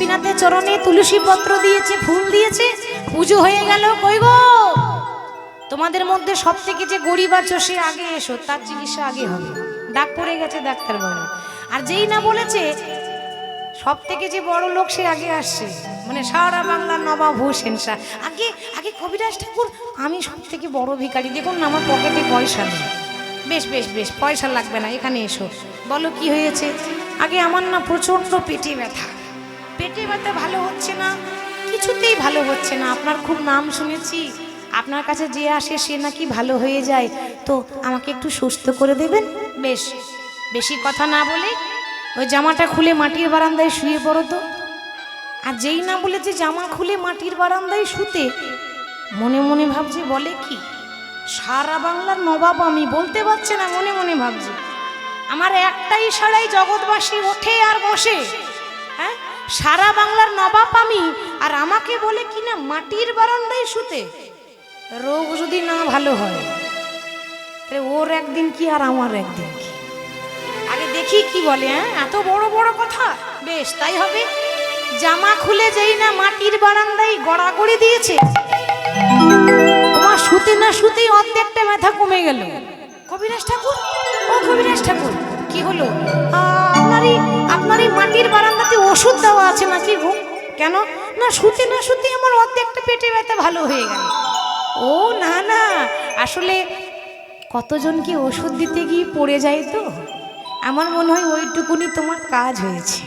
গোপীনাথের চরণে তুলসী পত্র দিয়েছে, ফুল দিয়েছে, পুজো হয়ে গেল। কই গো, তোমাদের মধ্যে সব থেকে যে গরিব আছো সে আগে এসো, তার চিকিৎসা আগে হবে। ডাক পড়ে গেছে ডাক্তারবাবু। আর যেই না বলেছে সব থেকে যে বড় লোক সে আগে আসছে, মানে সারা বাংলার নবাব হোসেন শাহ। আগে আগে কবিরাজ ঠাকুর, আমি সব থেকে বড় ভিখারি, দেখুন না আমার পকেটে পয়সা নেই। বেশ বেশ বেশ, পয়সা লাগবে না, এখানে এসো, বলো কি হয়েছে। আগে আমার না প্রচণ্ড পেটে ব্যথা, পেটে ব্যথা ভালো হচ্ছে না, কিছুতেই ভালো হচ্ছে না। আপনার খুব নাম শুনেছি, আপনার কাছে যে আসে সে নাকি ভালো হয়ে যায়, তো আমাকে একটু সুস্থ করে দেবেন। বেশ, বেশি কথা না বলে ওই জামাটা খুলে মাটির বারান্দায় শুয়ে পড়ো তো। আর যেই না বলেছে জামা খুলে মাটির বারান্দায় শুতে, মনে মনে ভাবছি বলে কি সারা বাংলার নবাব আমি, বলতে পারছে না, মনে মনে ভাবছি আমার একটা ইশারায় জগৎবাসী ওঠে আর বসে। হ্যাঁ, সারা বাংলার নবাব আমি, আর আমাকে বলে কিনা মাটির বারান্দায় শুতে। রোগ যদি না ভালো হয় তাহলে ওর একদিন কি আর আমার একদিন কি। আগে দেখি কি বলে। হ্যাঁ, এত বড় বড় কথা, বেশ তাই হবে। জামা খুলে যেই না মাটির বারান্দায় গড়াগড়ি দিয়েছে, ওমা শুতে না শুতেই অর্ধেকটা ব্যথা কমে গেল। কবিরাজ ঠাকুর, ও কবিরাজ ঠাকুর, কি হলো? আপনারই মাটির বারান্দাতে ওষুধ দেওয়া আছে নাকি গো? কেন না, শুতে না শুতে আমার অর্ধেকটা পেটে ব্যথা ভালো হয়ে গেল। ও না না, আসলে কতজন কি ওষুধ দিতে গিয়ে পড়ে যায়, তো আমার মনে হয় ওইটুকুনি তোমার কাজ হয়েছে।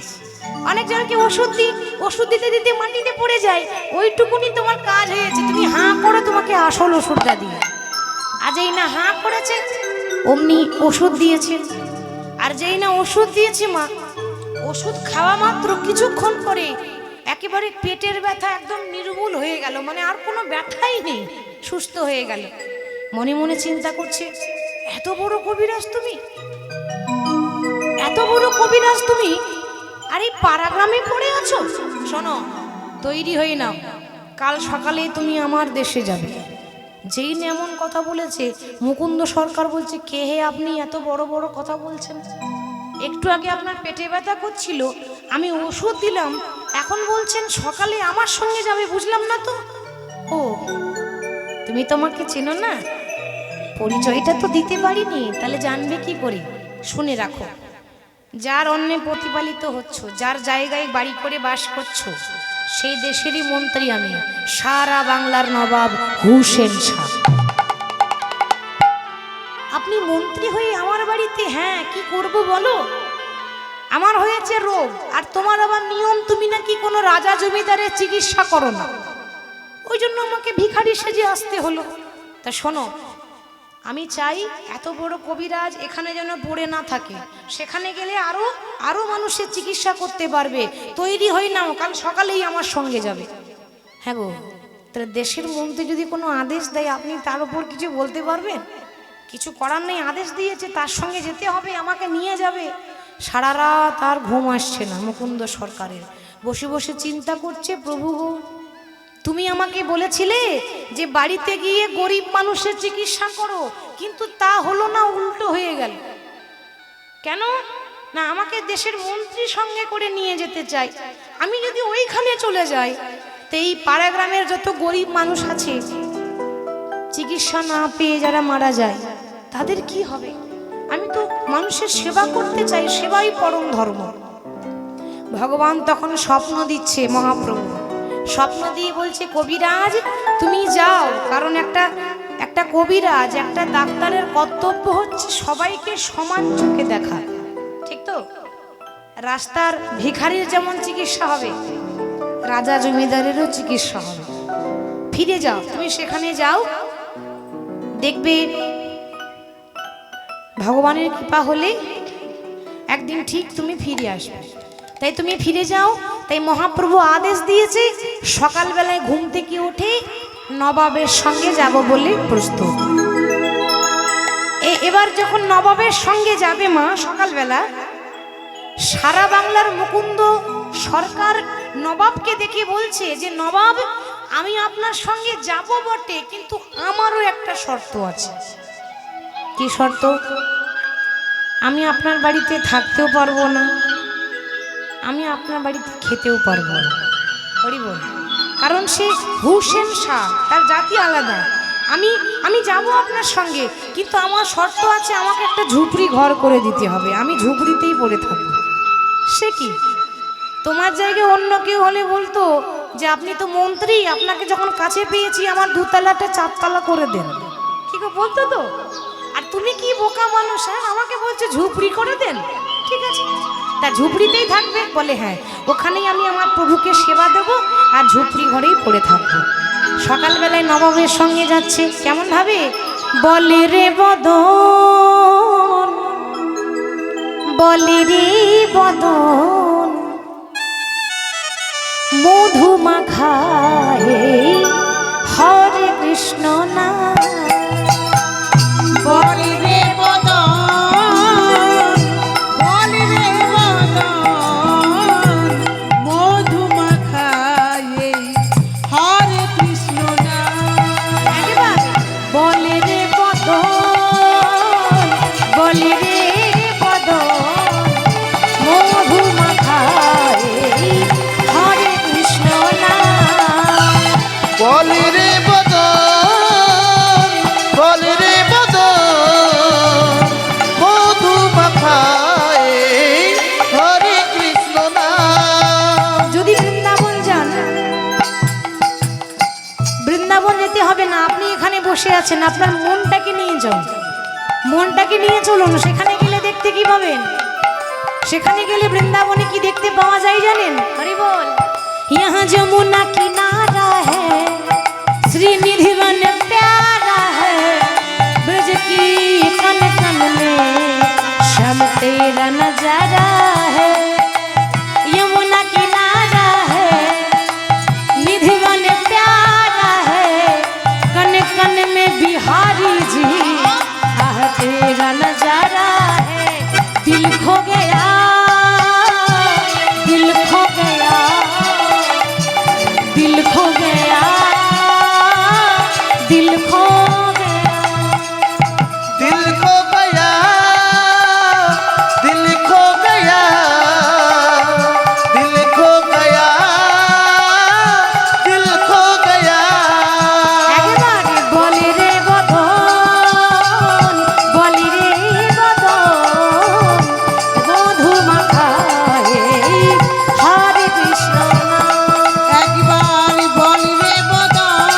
অনেকজনকে ওষুধ দিতে দিতে মাটিতে পড়ে যায়, ওইটুকুনি তোমার কাজ হয়েছে। তুমি হাঁ করো, তোমাকে আসল ওষুধটা দিয়ে। আর যেই না হাঁ করেছে অমনি ওষুধ দিয়েছে। আর যেই না ওষুধ দিয়েছে মা, ওষুধ খাওয়া মাত্র কিছুক্ষণ পরে একেবারে পেটের ব্যথা একদম নির্মূল হয়ে গেল, মানে আর কোনো ব্যথাই নেই, সুস্থ হয়ে গেল। মনে মনে চিন্তা করছে, এত বড় কবিরাজ তুমি, এত বড় কবিরাজ তুমি, আর এই পাড়া গ্রামে পড়ে আছো। শোনো, তৈরি হয়ে নাও, কাল সকালে তুমি আমার দেশে যাবে। যেই না এমন কথা বলেছে, মুকুন্দ সরকার বলছে, কে হে আপনি, এত বড় বড় কথা বলছেন? একটু আগে আপনার পেটে ব্যথা করছিল, আমি ওষুধ দিলাম, এখন বলছেন সকালে আমার সঙ্গে যাবে, বুঝলাম না তো। ও, তুমি তোমাকে চেনো না, পরিচয়টা তো দিতে পারিনি, তাহলে জানবে কি করে? শুনে রাখো, যার অন্নে প্রতিপালিত হচ্ছ, যার জায়গায় বাড়ি করে বাস করছো, সেই দেশেরই মন্ত্রী আমি, সারা বাংলার নবাব হোসেন শাহ। আপনি মন্ত্রী হয়ে আমার বাড়িতে, হ্যাঁ কি করব বলো? আমার হয়েছে রোগ, আর তোমার আবার নিয়ম, তুমি নাকি কোনো রাজা জমিদারের চিকিৎসা করো না, ওই জন্য আমাকে ভিখারি সেজে আসতে হলো। তা শোনো, আমি চাই এত বড় কবিরাজ এখানে যেন পড়ে না থাকে, সেখানে গেলে আরো আরো মানুষের চিকিৎসা করতে পারবে। তৈরি হই নাও, কাল সকালেই আমার সঙ্গে যাবে। হ্যাঁ গো, তাহলে দেশের মন্ত্রী যদি কোনো আদেশ দেয়, আপনি তার উপর কিছু বলতে পারবেন? কিছু করার নেই, আদেশ দিয়েছে, তার সঙ্গে যেতে হবে, আমাকে নিয়ে যাবে। সারা রাত আর ঘুম আসছে না মুকুন্দ সরকারের, বসে বসে চিন্তা করছে, প্রভু গো, তুমি আমাকে বলেছিলে যে বাড়িতে গিয়ে গরিব মানুষের চিকিৎসা করো, কিন্তু তা হলো না, উল্টো হয়ে গেল। কেন না, আমাকে দেশের মন্ত্রী সঙ্গে করে নিয়ে যেতে চাই। আমি যদি ওইখানে চলে যাই, তো এই পাড়া গ্রামের যত গরিব মানুষ আছে, চিকিৎসা না পেয়ে যারা মারা যায়, তাদের কি হবে? আমি তো মানুষের সেবা করতে চাই, সেবাই পরম ধর্ম। ভগবান তখন স্বপ্ন দিচ্ছে, মহাপ্রভু স্বপ্ন দিয়ে বলছে, কবিরাজ তুমি যাও, কারণ একটা কবিরাজ, একটা ডাক্তারের কর্তব্য হচ্ছে সবাইকে সমান চোখে দেখা, ঠিক তো? রাস্তার ভিখারির যেমন চিকিৎসা হবে, রাজা জমিদারেরও চিকিৎসা হবে। ফিরে যাও, তুমি সেখানে যাও, দেখবে ভগবানের কৃপা হলে একদিন ঠিক তুমি ফিরে আসবে। তাই তুমি ফিরে যাও। তাই মহাপ্রভু আদেশ দিয়েছে, সকালবেলায় ঘুম থেকে উঠে নবাবের সঙ্গে যাব বলে প্রস্তুত। এবার যখন নবাবের সঙ্গে যাবে মা সকালবেলা, সারা বাংলার মুকুন্দ সরকার নবাবকে দেখে বলছে যে, নবাব আমি আপনার সঙ্গে যাব বটে, কিন্তু আমারও একটা শর্ত আছে। কি শর্ত? আমি আপনার বাড়িতে থাকতেও পারবো না, আমি আপনার বাড়িতে খেতেও পারবো না। হরি বল। কারণ সে হুসেন শাহ, তার জাতি আলাদা। আমি যাব আপনার সঙ্গে, কিন্তু আমার শর্ত আছে, আমাকে একটা ঝুপড়ি ঘর করে দিতে হবে, আমি ঝুপড়িতেই পড়ে থাকবো। সে কি, তোমার জায়গায় অন্য কেউ হলে বলতো যে আপনি তো মন্ত্রী, আপনাকে যখন কাছে পেয়েছি আমার দুতলাটা চারতলা করে দেন, কি গো বলতো তো। আর তুমি কি বোকা মানুষ, হ্যাঁ, আমাকে বলছে ঝুপড়ি করে দেন। ঠিক আছে, তা ঝুপড়িতেই থাকবে? বলে হ্যাঁ, ওখানেই আমি আমার প্রভুকে সেবা দেব আর ঝুপড়ি ঘরেই পড়ে থাকবো। সকালবেলায় নবাবের সঙ্গে যাচ্ছে, কেমন ভাবে বলে রে বদন, বলে রে বদন, মধু মাখায়ে হরে কৃষ্ণ না। বলি রে বদন, বলি রে বদন, মধু মাখায়ে হরে কৃষ্ণ নাম। একবার বলে রে বদন, বলে রে বদন, মধু মাখায়ে হরে কৃষ্ণ না। বলি রে বদন, বলি রে বদন, মধু মাখায়ে হরে কৃষ্ণ নাম। যদি বৃন্দাবন যান, বৃন্দাবন যেতে হবে না, আপনি এখানে বসে আছেন, আপনার মনটাকে নিয়ে যান, মনটাকে নিয়ে চলুন। সেখানে গেলে দেখতে কি পাবেন? সেখানে গেলে বৃন্দাবনে কি দেখতে পাওয়া যায় জানেন? হরি বল। यहाँ যমুনা किनारा है, श्रीनिधि वन प्यारा है, ब्रज की कन कन में श्याम तेरा नजारा है। यमुना किनारा है, निधि वन प्यारा है, कन कन में बिहारी जी आह तेरा नजारा है। दिल खो गया, दिल खो गया, दिल खो गया, दिल खो गया। दिल खो गया, दिल खो गया, दिल खो गया, दिल खो गया। একবারে বলে রে বদন, বলে রে বদন, মধু মাখায়ে হরে কৃষ্ণ নাম। একবার বলি রে বদন,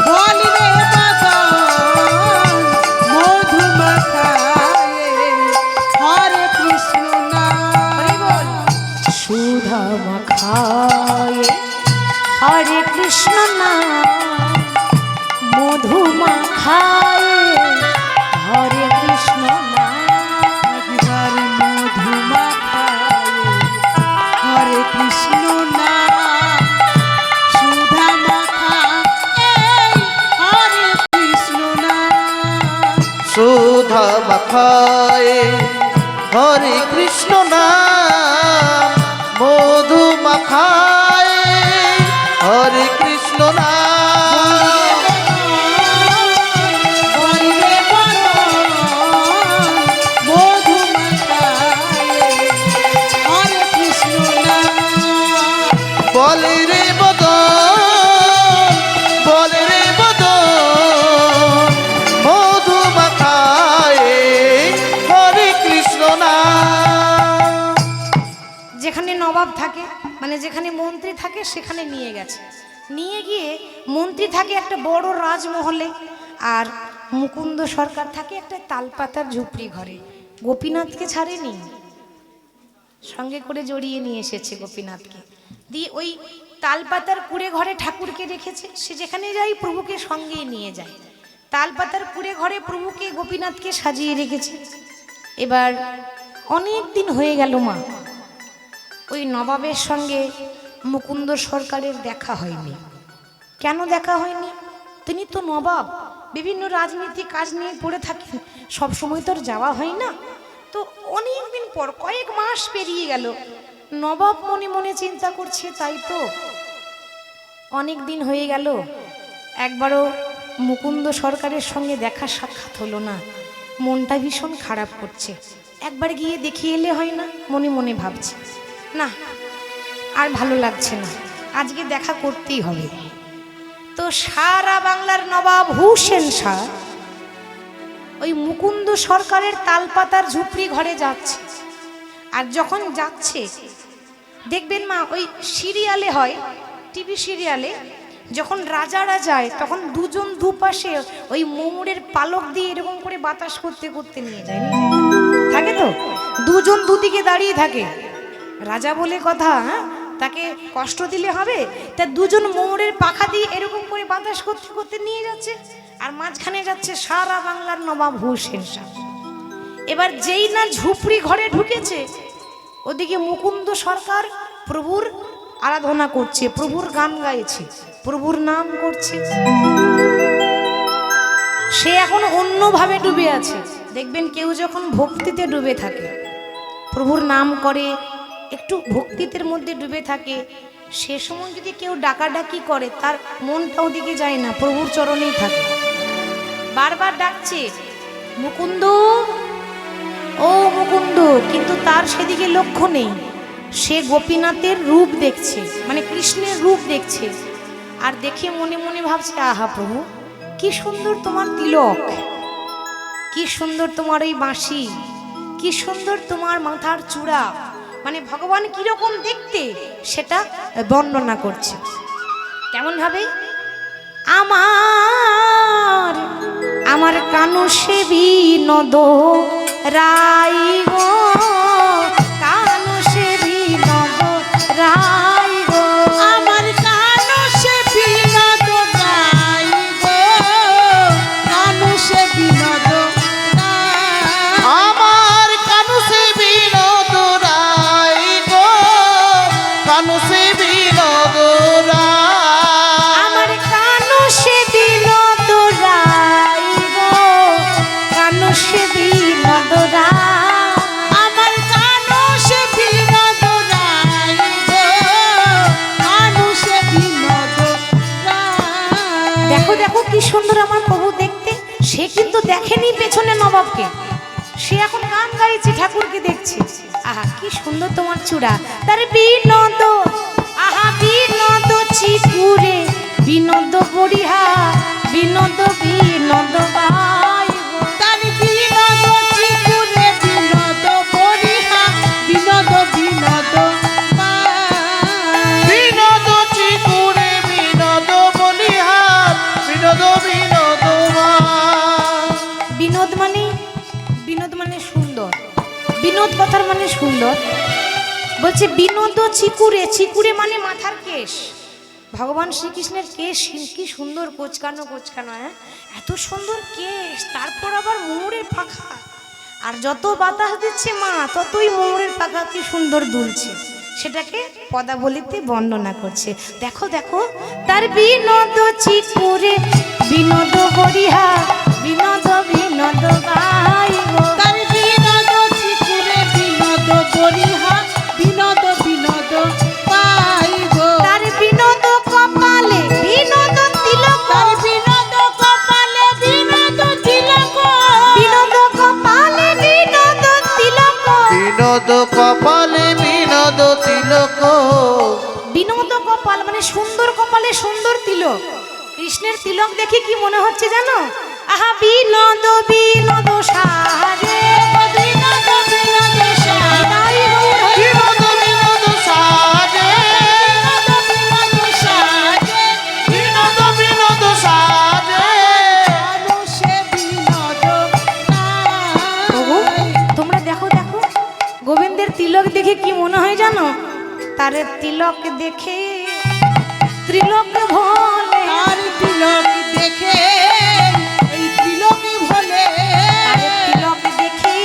বলি রে বদন, মধু মাখায়ে হরে কৃষ্ণ হরি নাম। বল। সুধা মাখায়ে হরে কৃষ্ণ নাম, মধু মাখায়ে হরে কৃষ্ণ নাম। একবার মধু মাখায়ে হরে কৃষ্ণ নাম, সুধা মাখা এই হরে কৃষ্ণ নাম। সুধা মাখায়ে হরে কৃষ্ণ নাম, মধু মাখায়ে হরে কৃষ্ণ নাম। বলি রে বদন, মধু মাখায়ে হরে কৃষ্ণ নাম। বলে রে বদন, বলে রে বদন, মধু মাখায়ে হরে কৃষ্ণ নাম। যেখানে নবাব থাকে, মানে যেখানে মন্ত্রী থাকে, সেখানে নিয়ে গেছে। নিয়ে গিয়ে মন্ত্রী থাকে একটা বড় রাজমহলে, আর মুকুন্দ সরকার থাকে একটা তালপাতার ঝুপড়ি ঘরে। গোপীনাথকে ছাড়েনি, সঙ্গে করে জড়িয়ে নিয়ে এসেছে গোপীনাথকে। দিয়ে ওই তালপাতার কুড়ে ঘরে ঠাকুরকে রেখেছে। সে যেখানে যাই প্রভুকে সঙ্গেই নিয়ে যায়। তালপাতার কুড়ে ঘরে প্রভুকে গোপীনাথকে সাজিয়ে রেখেছে। এবার অনেক দিন হয়ে গেল মা, ওই নবাবের সঙ্গে মুকুন্দ সরকারের দেখা হয়নি। কেন দেখা হয়নি? তিনি তো নবাব, বিভিন্ন রাজনীতি কাজ নিয়ে পড়ে থাকেন, সব সময় তো আর যাওয়া হয় না। তো অনেক দিন পর, কয়েক মাস পেরিয়ে গেল, নবাব মনে মনে চিন্তা করছে, তাই তো অনেক দিন হয়ে গেল, একবারও মুকুন্দ সরকারের সঙ্গে দেখা সাক্ষাৎ হলো না, মনটা ভীষণ খারাপ করছে। একবার গিয়ে দেখিয়ে এলে হয় না? মনে মনে ভাবছি, না আর ভালো লাগছে না, আজকে দেখা করতেই হবে। তো সারা বাংলার নবাব হুসেন শাহ ওই মুকুন্দ সরকারের তালপাতার ঝুপড়ি ঘরে যাচ্ছে। আর যখন যাচ্ছে দেখবেন মা, ওই সিরিয়ালে হয়, টিভি সিরিয়ালে যখন রাজারা যায় তখন দুজন দুপাশে ওই মোমরের পালক দিয়ে এরকম করে বাতাস করতে করতে নিয়ে যায়, থাকে তো, দুজন দুদিকে দাঁড়িয়ে থাকে। রাজা বলে কথা, হ্যাঁ, তাকে কষ্ট দিলে হবে, তা দুজন মোমরের পাখা দিয়ে এরকম করে বাতাস করতে করতে নিয়ে যাচ্ছে, আর মাঝখানে যাচ্ছে সারা বাংলার নবাব হুসেন শাহ। এবার যেই না ঝুপড়ি ঘরে ঢুকেছে, ওদিকে মুকুন্দ সরকার প্রভুর আরাধনা করছে, প্রভুর গান গাইছে, প্রভুর নাম করছে। সে এখন অন্যভাবে ডুবে আছে। দেখবেন কেউ যখন ভক্তিতে ডুবে থাকে, প্রভুর নাম করে, একটু ভক্তিতের মধ্যে ডুবে থাকে, সে সময় যদি কেউ ডাকাডাকি করে তার মনটা ওদিকে যায় না, প্রভুর চরণেই থাকে। বারবার ডাকছে মুকুন্দ, ও মুকুন্দ, কিন্তু তার সেদিকে লক্ষ্য নেই। সে গোপীনাথের রূপ দেখছে, মানে কৃষ্ণের রূপ দেখছে, আর দেখে মনে মনে ভাবছে, আহা প্রভু, কি সুন্দর তোমার তিলক, কি সুন্দর তোমার ওই বাঁশি, কি সুন্দর তোমার মাথার চূড়া, মানে ভগবান কিরকম দেখতে সেটা বর্ণনা করছে। কেমন ভাবে? আমার আমার কানু সে বিনোদ রাই গো, কানু সে বিনোদ রাই গো, আমার কানু সে বিনোদ রাই গো, কানু সে বিনোদ রাই। আমার কানু সে বিনোদ রাই গো, কানু সে বিনোদ রাই। আমার কানু সে বিনোদ রাই গো, কানু সে বিনোদ রাই। আমার কানু সে বিনোদ রাই গো, কানু সে বিনোদ রাই। দেখো দেখো কি সুন্দর আমার প্রভু দেখতে। সে কিন্তু দেখেনি পেছনে নবাবকে, সে এখন গান গাইছে, ঠাকুরকে দেখছে। আহা কি সুন্দর তোমার চূড়া, তার বিনোদ, আহা বিনোদ চিকুরে, বিনোদ বড়িহা, বিনোদ বিনোদ বাই গো। তার বিনোদ চিকুরে, বিনোদ বরিহা, বিনোদ বিনোদ পায়। বিনোদ চিকুরে, বিনোদ বলিহার, বিনোদ বিনোদ বিনোদ মানে, বিনোদ মানে সুন্দর, বিনোদ কথার মানে সুন্দর। বলছে বিনোদ চিকুরে, চিকুরে মানে মাথার কেশ। ভগবান শ্রীকৃষ্ণের কেশ কি সুন্দর, কোচকানো কোচকানো, হ্যাঁ, এত সুন্দর কেশ, তারপর আবার মোহরের পাখা, আর যত বাতাস দিচ্ছে মা ততই মোহরের পাখা কি সুন্দর দুলছে, সেটাকে পদাবলিতে বর্ণনা করছে। দেখো দেখো, তার বিনোদ চিকুরে, বিনোদ বরিহা, বিনোদ বিনোদ গাই গো। তার বিনোদ চিকুরে, বিনোদ বরিহা, বিনোদ বিনোদ পাই গো। তার বিনোদ কপালে, বিনোদ তিলক, তার বিনোদ কপালে, বিনোদ তিলক, বিনোদ কপালে, বিনোদ তিলক, বিনোদ কপালে, বিনোদ তিলক। বিনোদ কপাল মানে সুন্দর কপালে সুন্দর তিলক। কৃষ্ণের তিলক দেখে কি মনে হচ্ছে জানো? আহা বিনোদ বিনোদ সারে, বিনোদ বিনোদ সারে, তাই গৌর হরি। বিনোদ বিনোদ সাজে, বিনোদ বিনোদ সারে, বিনোদ বিনোদ সাজে। কানু সে বিনোদ প্রভু রাই। তোমরা দেখো দেখো, গোবিন্দের তিলক দেখে কি মনে হয় জানো? তার তিলক দেখে ত্রিলোক ভোলে, তার তিলক দেখে এই তিলক ভোলে, তার তিলক দেখে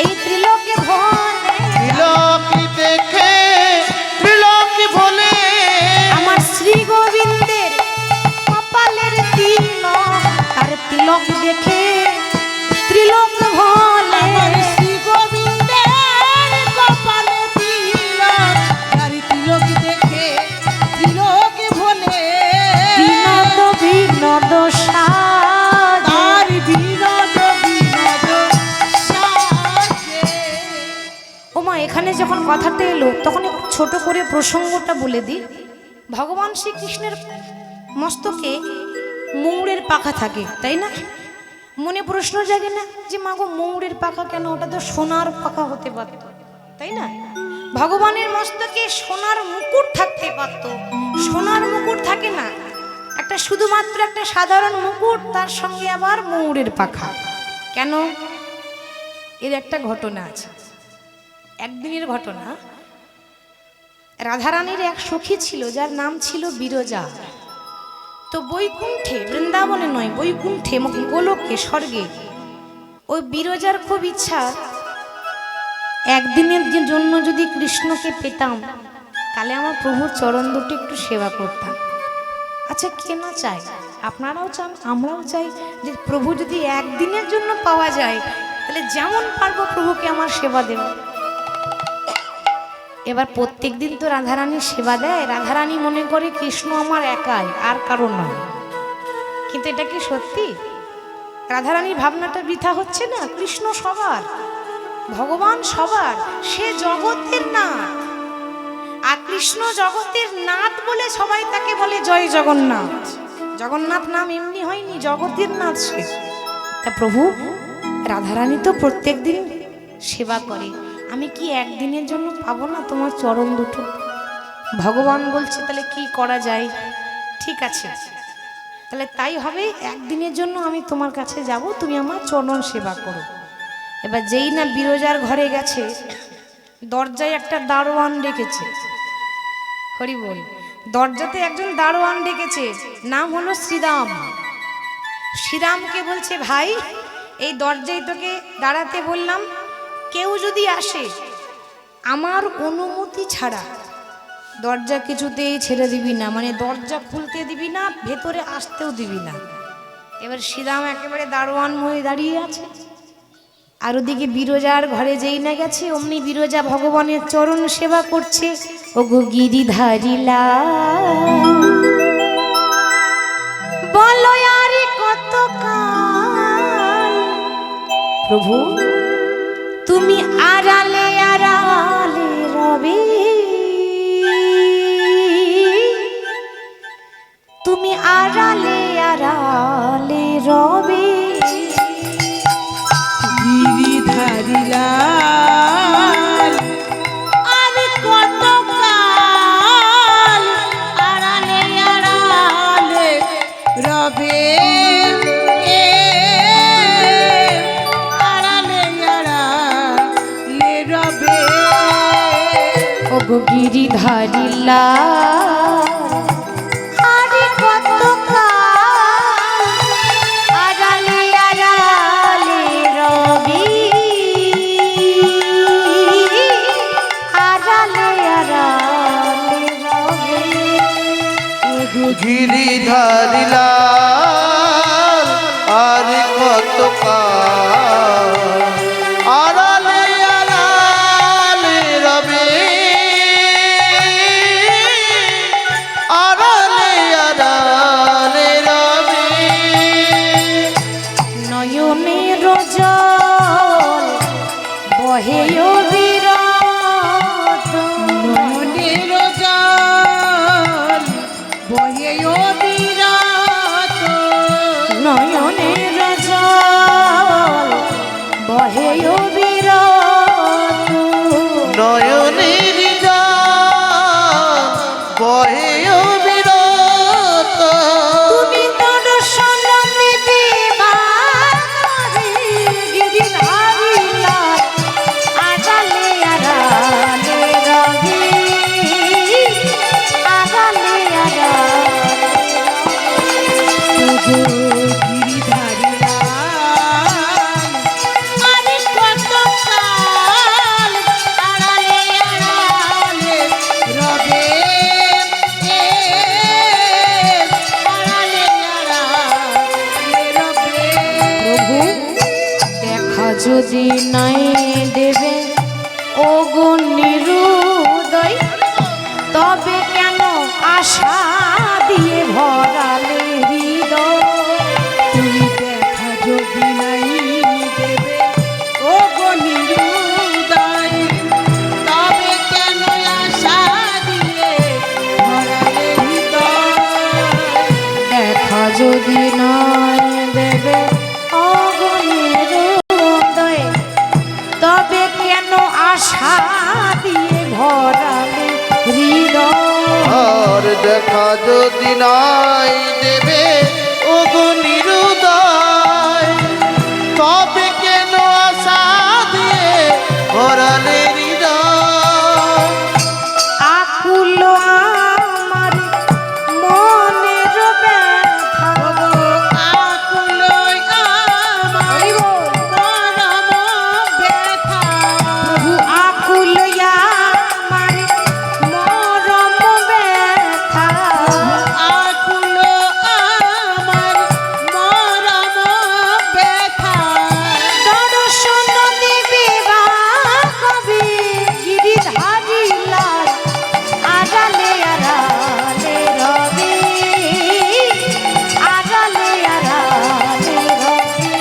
এই ত্রিলোকে ভোলে। ত্রিলোকি দেখে ত্রিলোকি ভোলে। আমার শ্রী গোবিন্দের কপালের তিলক, তার তিলক দেখে ত্রিলোক ভোলে। আমার শ্রী গোবিন্দের কপালে তিলক, তার তিলক দেখে তিলক ভোলে। কথাটা এলো তখন একটু ছোট করে প্রসঙ্গটা বলে দিই। ভগবান শ্রীকৃষ্ণের মস্তকে ময়ূরের পাখা থাকে, তাই না? মনে প্রশ্ন জাগে না যে মাগো ময়ূরের পাখা কেন? ওটা তো সোনার পাখা হতে পারত, তাই না? ভগবানের মস্তকে সোনার মুকুট থাকতে পারত, সোনার মুকুট থাকে না, একটা শুধুমাত্র একটা সাধারণ মুকুট, তার সঙ্গে আবার ময়ূরের পাখা কেন? এর একটা ঘটনা আছে, একদিনের ঘটনা। রাধারানীর এক সখী ছিল যার নাম ছিল বিরজা। তো বৈকুণ্ঠে, বৃন্দাবনে নয়, বৈকুণ্ঠে গোলকে স্বর্গে ওই বিরজার খুব ইচ্ছা একদিনের জন্য যদি কৃষ্ণকে পেতাম তাহলে আমার প্রভুর চরণ দুটো একটু সেবা করতাম। আচ্ছা, কে না চায়? আপনারাও চান, আমরাও চাই যে প্রভু যদি একদিনের জন্য পাওয়া যায় তাহলে যেমন পারবো প্রভুকে আমার সেবা দেব। এবার প্রত্যেক দিন তো রাধারানীর সেবা দেয়, রাধারানী মনে করে কৃষ্ণ আমার একাই, আর কারণ নয়। কিন্তু এটা কি সত্যি? রাধারানীর ভাবনাটা বৃথা হচ্ছে না? কৃষ্ণ সবার, ভগবান সবার, সে জগতের নাথ। আর কৃষ্ণ জগতের নাথ বলে সবাই তাকে বলে জয় জগন্নাথ। জগন্নাথ নাম এমনি হয়নি, জগতের নাথ সে। তা প্রভু রাধারানী তো প্রত্যেক দিন সেবা করে, আমি কি একদিনের জন্য পাবো না তোমার চরণ দুটো? ভগবান বলছে তাহলে কি করা যায়? ঠিক আছে, তাহলে তাই হবে, একদিনের জন্য আমি তোমার কাছে যাব, তুমি আমার চরণ সেবা করো। এবার যেই না বিরজার ঘরে গেছে, দরজায় একটা দারোয়ান ডেকেছে। হরি বল। দরজাতে একজন দারোয়ান ডেকেছে, নাম হলো শ্রীরাম। শ্রীরামকে বলছে, ভাই এই দরজায় তোকে দাঁড়াতে বললাম, কেউ যদি আসে আমার অনুমতি ছাড়া দরজা কিছুতেই ছেড়ে দিবি না, মানে দরজা খুলতে দিবি না, ভেতরে আসতেও দিবি না। এবার শ্রীরাম একেবারে দারোয়ান হয়ে দাঁড়িয়ে আছে। আর ওদিকে বিরজার ঘরে যেই না গেছে, অমনি বিরজা ভগবানের চরণ সেবা করছে। ও গো গিরিধারিলা বলো আর কত কাল প্রভু তুমি আড়ালে আড়ালে রবে, তুমি আড়ালে আড়ালে রবে। গিরিধারিলাল আর কত কাল আড়ালে আড়ালে রবে, আড়ালে আড়ালে রবে। ও গো গিরিধারিলা আরে কত কাল আড়ালে আড়ালে রবি, আড়ালে আড়ালে রবি। গিরিধারিলা আর কত কাল আড়ালে আড়ালে রবে, আড়ালে আড়ালে রবে। নয়নের জল বহে অবিরত, নয়নের জল বহে অবিরত, নয়নের জল বহে অবিরত। নয়নের জল বহে অবিরত। তুমি দর্শন দিবে বারে গিরিধারিলা আড়ালে আড়ালে রবি, আড়ালে আড়ালে রবি। গিরিধারিলাল আরে কত কাল আড়ালে আড়ালে রবে, আড়ালে আড়ালে রবে। প্রভু দেখা যদি নাই দেবে ও গো নিরুদয়, তবে কেন আশা দিয়ে ভরালে হৃদয়। তুমি দেখা যদি নাই দেবে ও গো নিরুদয়, তবে যদি নয় দেবে অগণের উদয়, তবে কেন আশা দিয়ে ভরালে হৃদয়? আর দেখা যদি নাই দেবে ওগো নিরুদয়, তবে কেন আশা দিয়ে ভরালে হৃদয়? আকুল আমার মনের ব্যথা, আকুল আমার পরম ব্যথা, প্রভু আকুল আমার মরম ব্যথা, আকুল আমার মরম ব্যথা, দর্শন দিবে বা কবে গিরিধারী লাল, আড়ালে আড়ালে রবে, আড়ালে আড়ালে রবে।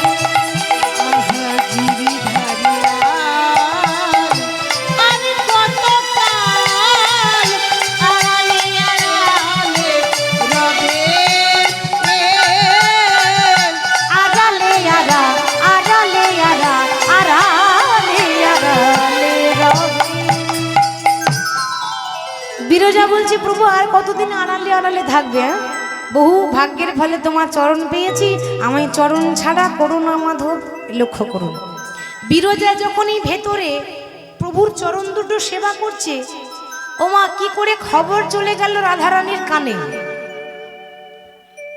আর কত কাল আড়ালে আড়ালে রবে, আড়ালে আড়া, আড়ালে আড়া, আড়ালে আড়ালে রবে। বিরজা বলছি, প্রভু আর কতদিন আড়ালে আড়ালে থাকবে? হ্যাঁ? বহু ভাগ্যের ফলে তোমার চরণ পেয়েছি, আমায় চরণ ছাড়া করো না মাধব। লক্ষ্য করুন, বিরজা যখনই ভেতরে প্রভুর চরণ দুটো সেবা করছে, ওমা কি করে খবর চলে গেল রাধারানীর কানে?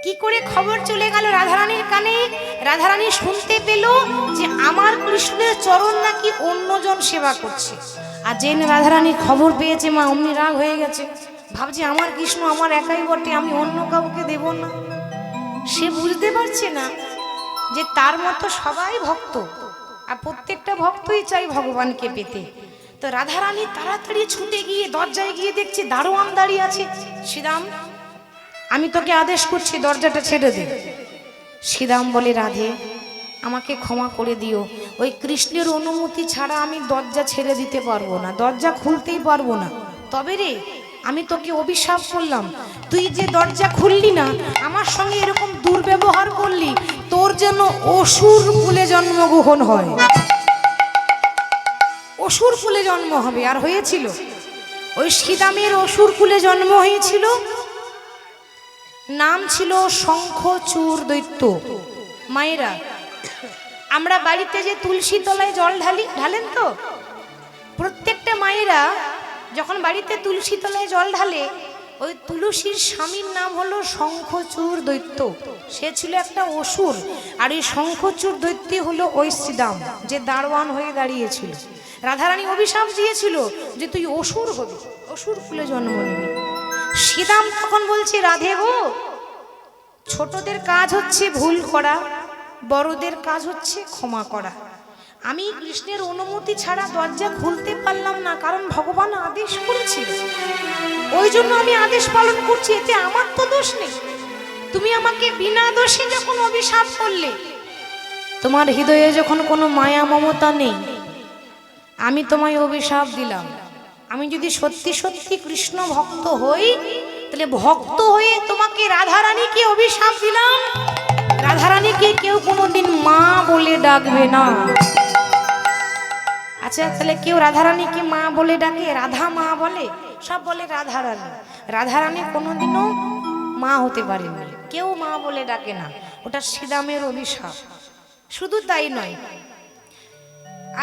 কি করে খবর চলে গেল রাধারানীর কানে? রাধারানী শুনতে পেল যে আমার কৃষ্ণের চরণ নাকি অন্যজন সেবা করছে। আর জেনে রাধারানী খবর পেয়েছে, মা অমনি রাগ হয়ে গেছে, ভাবছে আমার কৃষ্ণ আমার একাই বটে, আমি অন্য কাউকে দেব না। সে বুঝতে পারছে না যে তার মতো সবাই ভক্ত, আর প্রত্যেকটা ভক্তই চাই ভগবানকে পেতে। তো রাধারানী তাড়াতাড়ি ছুটে গিয়ে দরজায় গিয়ে দেখছে দারোয়ান দাঁড়িয়ে আছে। শ্রীরাম, আমি তোকে আদেশ করছি দরজাটা ছেড়ে দে। শ্রীরাম বলে, রাধে আমাকে ক্ষমা করে দিও, ওই কৃষ্ণের অনুমতি ছাড়া আমি দরজা ছেড়ে দিতে পারবো না, দরজা খুলতেই পারবো না। তবে রে, আমি তোকে অভিশাপ করলাম, তুই যে দরজা খুললি না, আমার সঙ্গে এরকম দুর্ব্যবহার করলি, তোর যেন অসুর কুলে জন্মগ্রহণ হয়, অসুর কুলে জন্ম হবে। আর হয়েছিল, ওই শ্রীরামের অসুর কুলে জন্ম হয়েছিল, নাম ছিল শঙ্খচূড় দৈত্য। মায়েরা, আমরা বাড়িতে যে তুলসী তলায় জল ঢালেন তো, প্রত্যেকটা মায়েরা যখন বাড়িতে তুলসী তলায় জল ঢালে, ওই তুলসীর স্বামীর নাম হলো শঙ্খচূড় দৈত্য। সে ছিল একটা অসুর, আর এই শঙ্খচূড় দৈত্য হলো ওই শ্রীরাম, যে দারোয়ান হয়ে দাঁড়িয়েছিল। রাধারানী অভিশাপ দিয়েছিল যে তুই অসুর হবি, অসুর কুলে জন্ম নিবি। শ্রীরাম তখন বলছে, রাধে গো, ছোটদের কাজ হচ্ছে ভুল করা, বড়দের কাজ হচ্ছে ক্ষমা করা। আমি কৃষ্ণের অনুমতি ছাড়া দরজা খুলতে পারলাম না, কারণ ভগবান আদেশ করেছিল, ওই জন্য আমি আদেশ পালন করছি, এতে আমার তো দোষ নেই। তুমি আমাকে বিনা দোষে যখন অভিশাপ করলে, তোমার হৃদয়ে যখন কোনো মায়া মমতা নেই, আমি তোমায় অভিশাপ দিলাম। আমি যদি সত্যি সত্যি কৃষ্ণ ভক্ত হই, তাহলে ভক্ত হয়ে তোমাকে রাধারানীকে অভিশাপ দিলাম, রাধারানীকে কেউ কোনোদিন মা বলে ডাকবে না। আচ্ছা, তাহলে কেউ রাধারানীকে মা বলে ডাকে? রাধা মা বলে, সব বলে রাধারানী। রাধারানী কোনোদিনও মা হতে পারেনি, কেউ মা বলে ডাকে না, ওটা শ্রীরামের অভিশাপ। শুধু তাই নয়,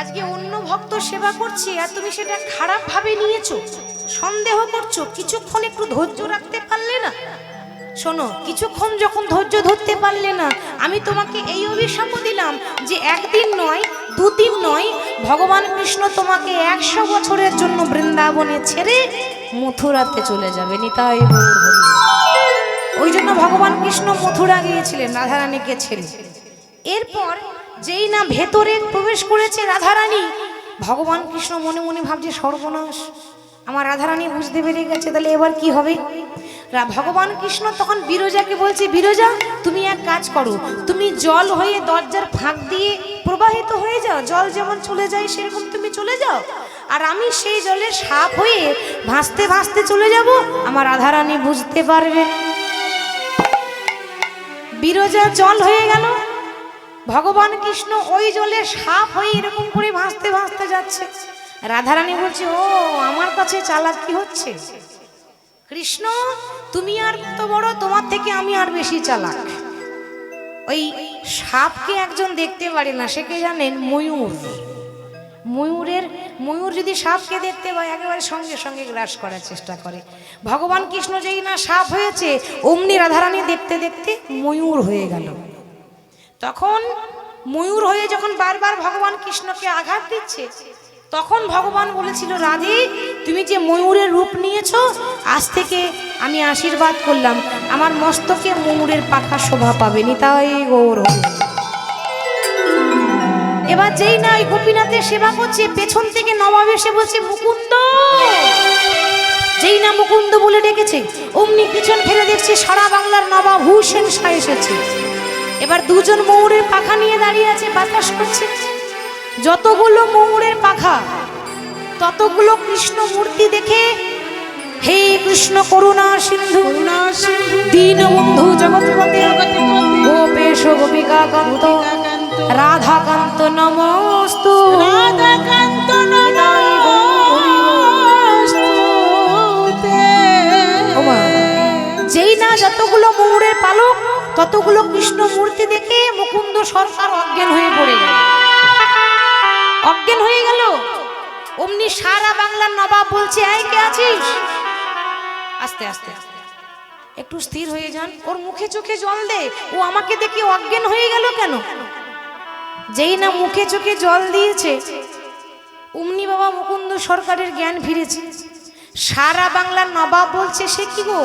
আজকে অন্য ভক্ত সেবা করছি আর তুমি সেটা খারাপ ভাবে নিয়েছো, সন্দেহ করছো, কিছুক্ষণ একটু ধৈর্য রাখতে পারলে না? শোনো, কিছুক্ষণ যখন ধৈর্য ধরতে পারলে না, আমি তোমাকে এই অভিশাপ দিলাম যে একদিন নয়, দুদিন নয়, ভগবান কৃষ্ণ তোমাকে 100 বছরের জন্য বৃন্দাবনে ছেড়ে মথুরাতে চলে যাবে। নিতাই গৌর হরি। ওই জন্য ভগবান কৃষ্ণ মথুরা গিয়েছিলেন রাধারানীকে ছেড়ে। এরপর যেই না ভেতরে প্রবেশ করেছে রাধারানী, ভগবান কৃষ্ণ মনে মনে ভাবছে, সর্বনাশ, আমার রাধারানী বুঝতে পেরে গেছে, তাহলে এবার কি হবে? ভগবান কৃষ্ণ তখন বিরজাকে বলছে, বিরজা তুমি এক কাজ করো, তুমি জল হয়ে দরজার ফাঁক দিয়ে প্রবাহিত হয়ে যাও, জল যেমন চলে যায় সেরকম তুমি চলে যাও, আর আমি সেই জলে সাপ হয়ে ভাসতে ভাসতে চলে যাব, আমার রাধারানী বুঝতে পারবে। বিরজা জল হয়ে গেল, ভগবান কৃষ্ণ ওই জলে সাপ হয়ে এরকম করে ভাসতে ভাসতে যাচ্ছে। রাধারানী বলছে, ও আমার কাছে চালাকি হচ্ছে। কৃষ্ণ তুমি আর তো বড়, তোমার থেকে আমি আর বেশি চালাক। ওই সাপকে একজন দেখতে পারে না, সে কে জানেন? ময়ূর। ময়ূর যদি সাপকে দেখতে পায় একেবারে সঙ্গে সঙ্গে গ্রাস করার চেষ্টা করে। ভগবান কৃষ্ণ যেই না সাপ হয়েছে, অমনি রাধারানী দেখতে দেখতে ময়ূর হয়ে গেল। তখন ময়ূর হয়ে যখন বারবার ভগবান কৃষ্ণকে আঘাত দিচ্ছে, তখন ভগবান বলেছিল, রাধে তুমি যে ময়ূরের রূপ নিয়েছো, আজ থেকে আমি আশীর্বাদ করলাম আমার মস্তকে ময়ূরের পাখা শোভা পাবে, নিতাই গৌর হরি। এবার যেই না ওই গোপীনাথের সেবা করছে, পেছন থেকে নবাব এসে বলছে, মুকুন্দ। যেই না মুকুন্দ বলে ডেকেছে, অমনি পিছন ফেলে দেখছে সারা বাংলার নবাব হুসেন শাহ এসেছে। এবার দুজন ময়ূরের পাখা নিয়ে দাঁড়িয়ে আছে, বাতাস করছে। যতগুলো ময়ূরের পাখা ততগুলো কৃষ্ণ মূর্তি দেখে, হে কৃষ্ণ করুণা সিন্ধু দীনবন্ধু জগৎপতে গোপেশ গোপিকা কান্ত রাধাকান্ত নমস্তু। রাধাকান্ত নমস্তুতে। যেই না যতগুলো ময়ূরের পালক ততগুলো কৃষ্ণ মূর্তি দেখে মুকুন্দ সরকার অজ্ঞান হয়ে পড়ে গেল। অজ্ঞান হয়ে গেল। অমনি সারা বাংলার নবাব বলছে, এই কে আছিস? আস্তে আস্তে একটু স্থির হয়ে যান, ওর মুখে চোখে জল দে, ও আমাকে দেখে অজ্ঞান হয়ে গেল কেন? যেই না মুখে চোখে জল দিয়েছে, অমনি বাবা মুকুন্দ সরকারের জ্ঞান ফিরেছে। সারা বাংলার নবাব বলছে, সে কি গো,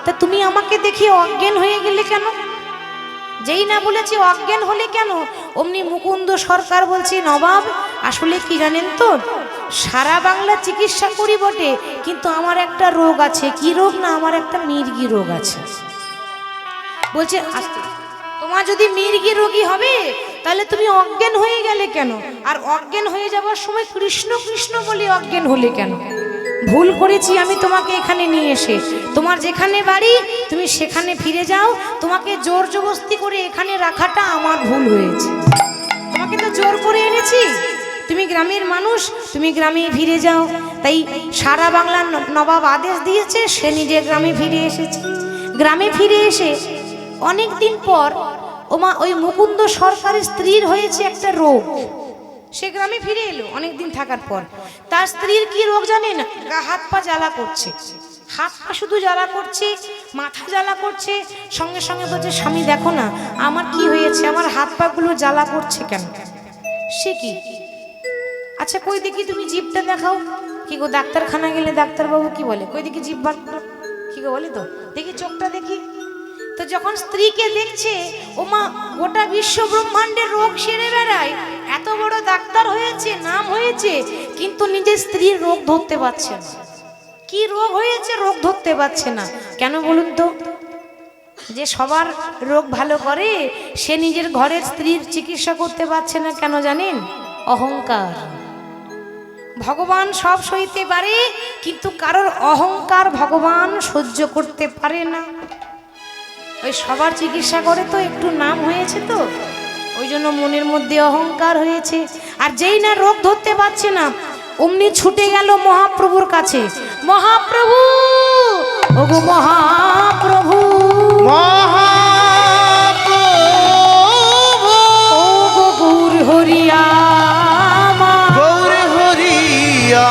তা তুমি আমাকে দেখে অজ্ঞান হয়ে গেলে কেন? যেই না বলেছে অজ্ঞান হলে কেন, অমনি মুকুন্দ সরকার বলছে, নবাব আসলে কি জানেন তো, সারা বাংলা চিকিৎসা করি বটে, কিন্তু আমার একটা রোগ আছে। কি রোগ না, আমার একটা মির্গি রোগ আছে। বলছে, আস্তে, তোমার যদি মির্গি রোগী হবে তাহলে তুমি অজ্ঞান হয়ে গেলে কেন? আর অজ্ঞান হয়ে যাওয়ার সময় কৃষ্ণ কৃষ্ণ বলে অজ্ঞান হলে কেন? ভুল করেছি আমি তোমাকে এখানে নিয়ে এসে, তোমার যেখানে বাড়ি তুমি সেখানে ফিরে যাও। তোমাকে জোর জবরদস্তি করে এখানে রাখাটা আমার ভুল হয়েছে। তোমাকে তো জোর করে এনেছি, তুমি গ্রামের মানুষ, তুমি গ্রামে ফিরে যাও। তাই সারা বাংলার নবাব আদেশ দিয়েছে, সে নিজে গ্রামে ফিরে এসেছে। গ্রামে ফিরে এসে অনেক দিন পর ওই মুকুন্দ সরকারের স্ত্রীর হয়েছে একটা রোগ। সে গ্রামে ফিরে এলো অনেক দিন থাকার পর। তার স্ত্রীর কি রোগ জানেন? গা হাত পা জ্বালা করছে, হাত পা শুধু জ্বালা করছে, মাথা জ্বালা করছে। সঙ্গে সঙ্গে বলছে, স্বামী দেখো না আমার কি হয়েছে, আমার হাত পা গুলো জ্বালা করছে কেন? সে কি, আচ্ছা কই দেখি তুমি জিভটা দেখাও। কি গো, ডাক্তারখানা গেলে ডাক্তারবাবু কি বলে, কই দেখি জিভ বার করো, কি গো বলে তো, দেখি চোখটা দেখি। তো যখন স্ত্রীকে দেখছে, ও মা গোটা বিশ্ব ব্রহ্মাণ্ডের রোগ সেরে বেড়ায়, এত বড় ডাক্তার হয়েছে, নাম হয়েছে, কিন্তু নিজের স্ত্রীর রোগ ধরতে পারছে না। কি রোগ হয়েছে, রোগ ধরতে পারছে না কেন বলুন তো? যে সবার রোগ ভালো করে, সে নিজের ঘরের স্ত্রীর চিকিৎসা করতে পারছে না কেন জানেন? অহংকার। ভগবান সব সইতে পারে, কিন্তু কারোর অহংকার ভগবান সহ্য করতে পারে না। ওই সবার চিকিৎসা করে তো একটু নাম হয়েছে, তো ওই জন্য মনের মধ্যে অহংকার হয়েছে। আর যেই না রোগ ধরতে পারছে না, অমনি ছুটে গেল মহাপ্রভুর কাছে। মহাপ্রভু, ওগো মহাপ্রভু, মহাপ্রভু, ওগো গৌর হরিয়া গৌর হরিয়া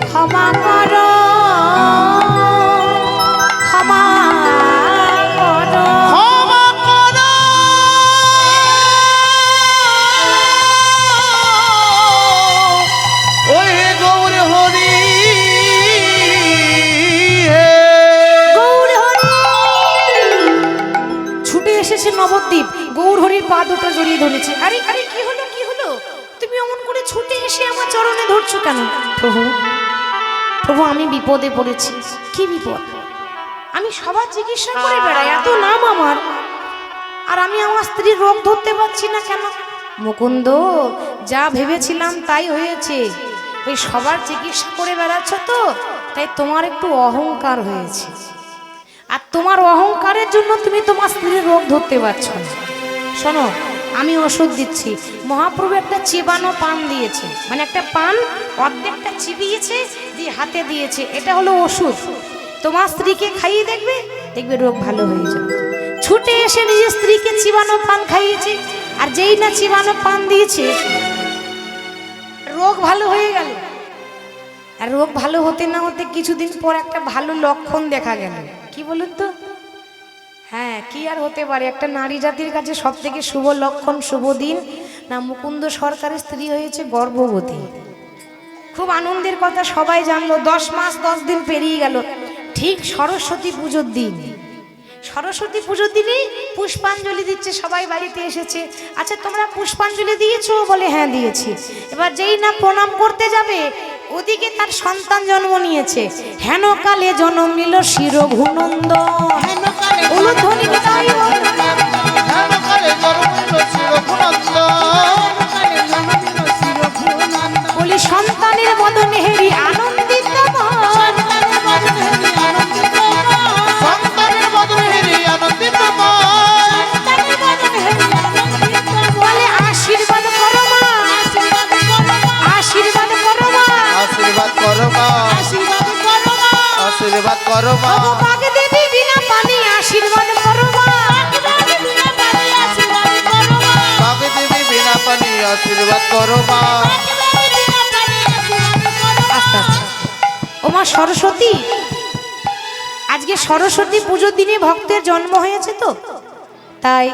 ক্ষমা করো, ক্ষমা করো, ক্ষমা করো। ওই গৌর হরি, হে গৌর হরি। ছুটে এসেছে নবদ্বীপ, গৌর হরির পা দুটো জড়িয়ে ধরেছে। আরে আরে কি হলো, কি হলো, তুমি অমন করে ছুটে এসে আমার চরণে ধরছো কেন? প্রভু, প্রভু আমি বিপদে পড়েছি। কি বিপদ? আমি সবার চিকিৎসা করে বেড়াই, এত নাম আমার, আর আমি আমার স্ত্রীর রোগ ধরতে পারছি না কেন? মুকুন্দ, যা ভেবেছিলাম তাই হয়েছে। ওই সবার চিকিৎসা করে বেড়াচ্ছ তো, তাই তোমার একটু অহংকার হয়েছে। আর তোমার অহংকারের জন্য তুমি তোমার স্ত্রীর রোগ ধরতে পারছো না। শোনো, আমি ওষুধ দিচ্ছি। মহাপ্রভু একটা চিবানো পান দিয়েছে, মানে একটা পান অর্ধেকটা চিবিয়েছে দিয়ে হাতে দিয়েছে, এটা হলো ওষুধ। তোমার স্ত্রীকে খাইয়ে দেখবে, দেখবে রোগ ভালো হয়ে যাবে। ছুটে এসে নিজের স্ত্রীকে চিবানো পান খাইয়েছে, আর যেই না চিবানো পান দিয়েছে রোগ ভালো হয়ে গেল। আর রোগ ভালো হতে না হতে কিছুদিন পর একটা ভালো লক্ষণ দেখা গেল। কি বলুন তো? হ্যাঁ, কি আর হতে পারে? একটা নারী জাতির কাছে সব থেকে শুভ লক্ষণ, শুভ দিন না, মুকুন্দ সরকারের স্ত্রী হয়েছে গর্ভবতী। খুব আনন্দের কথা, সবাই জানলো। 10 মাস 10 দিন পেরিয়ে গেল, ঠিক সরস্বতী পুজোর দিন। সরস্বতী পুজোর দিনে পুষ্পাঞ্জলি দিচ্ছে, সবাই বাড়িতে এসেছে। আচ্ছা, তোমরা পুষ্পাঞ্জলি দিয়েছো? বলে হ্যাঁ দিয়েছি। এবার যেই না প্রণাম করতে যাবে, ওদিকে তার সন্তান জন্ম নিয়েছে। হেন কালে জন্ম নিল শিরঘুনন্দন। উলুধ্বনি কোথায়? হেমকালে জন্মিল চিরঘুনন্দন। বলি সন্তানের বদনে হেরি আনন্দিত মন। সন্তানের বদনে হেরি আনন্দিত মন। বলে আশীর্বাদ করো মা, আশীর্বাদ করো মা, আশীর্বাদ করো মা, আশীর্বাদ করো মা। ওগো বাগে দেবী বিনা পানি আশীর্বাদ করো মা। বাগে দেবী বিনা পানি আশীর্বাদ করো মা। আস্তে আস্তে। ও মা সরস্বতী, আজকে সরস্বতী পুজোর দিনে ভক্তের জন্ম হয়েছে, তো তাই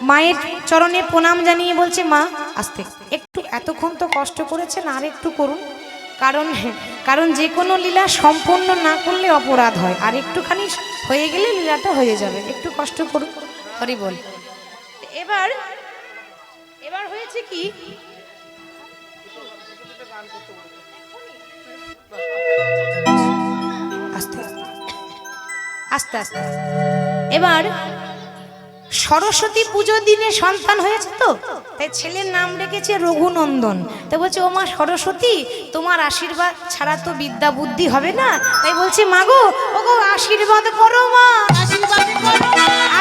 মায়ের চরণে প্রণাম জানিয়ে বলছে, মা আস্তে একটু, এতক্ষণ তো কষ্ট করেছেন, আর একটু করুন। কারণ যে কোনো লীলা সম্পূর্ণ না করলে অপরাধ হয়, আর একটুখানি হয়ে গেলে লীলাটা হয়ে যাবে। একটু কষ্ট করুন। হরি বল। এবার হয়েছে কি, আস্তে আস্তে আস্তে। এবার সরস্বতী পুজোর দিনে সন্তান হয়েছে, তো তাই ছেলের নাম রেখেছে রঘুনন্দন। তো বলছে, ও মা সরস্বতী, তোমার আশীর্বাদ ছাড়া তো বিদ্যা বুদ্ধি হবে না। তাই বলছে, মা গো, ও গো আশীর্বাদ করো মা,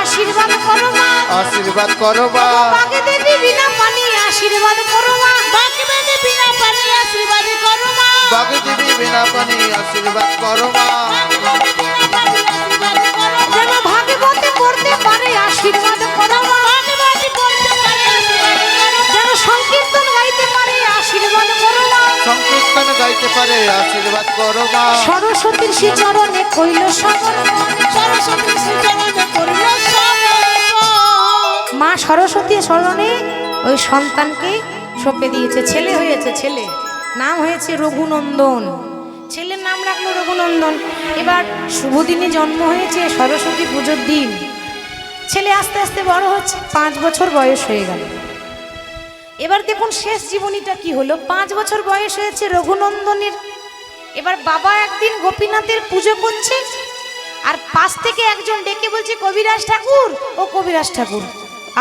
আশীর্বাদ করো মা, আশীর্বাদ করো মা। বাগে দেবী বিনা পানি আশীর্বাদ করো মা, বাগে দেবী বিনা পানি আশীর্বাদ করো মা। যেন ভাগবতে পড়তে পারে আশীর্বাদ করো মা, যেন সংকীর্তন গাইতে পারে আশীর্বাদ করো মা, সংকীর্তন গাইতে পারে আশীর্বাদ করো মা। সরস্বতীর শ্রী চরণে কইল সকল। মা সরস্বতীর চরণে ওই সন্তানকে সঁপে দিয়েছে। ছেলে হয়েছে, ছেলে নাম হয়েছে রঘুনন্দন। ছেলের নাম রাখলো রঘুনন্দন। এবার শুভ দিনে জন্ম হয়েছে সরস্বতী পুজোর দিন। ছেলে আস্তে আস্তে বড় হচ্ছে, 5 বছর বয়স হয়ে গেল। এবার দেখুন শেষ জীবনীটা কি হলো। 5 বছর বয়স হয়েছে রঘুনন্দনের। এবার বাবা একদিন গোপীনাথের পুজো করছে, আর পাশ থেকে একজন ডেকে বলছে, কবিরাজ ঠাকুর, ও কবিরাজ ঠাকুর,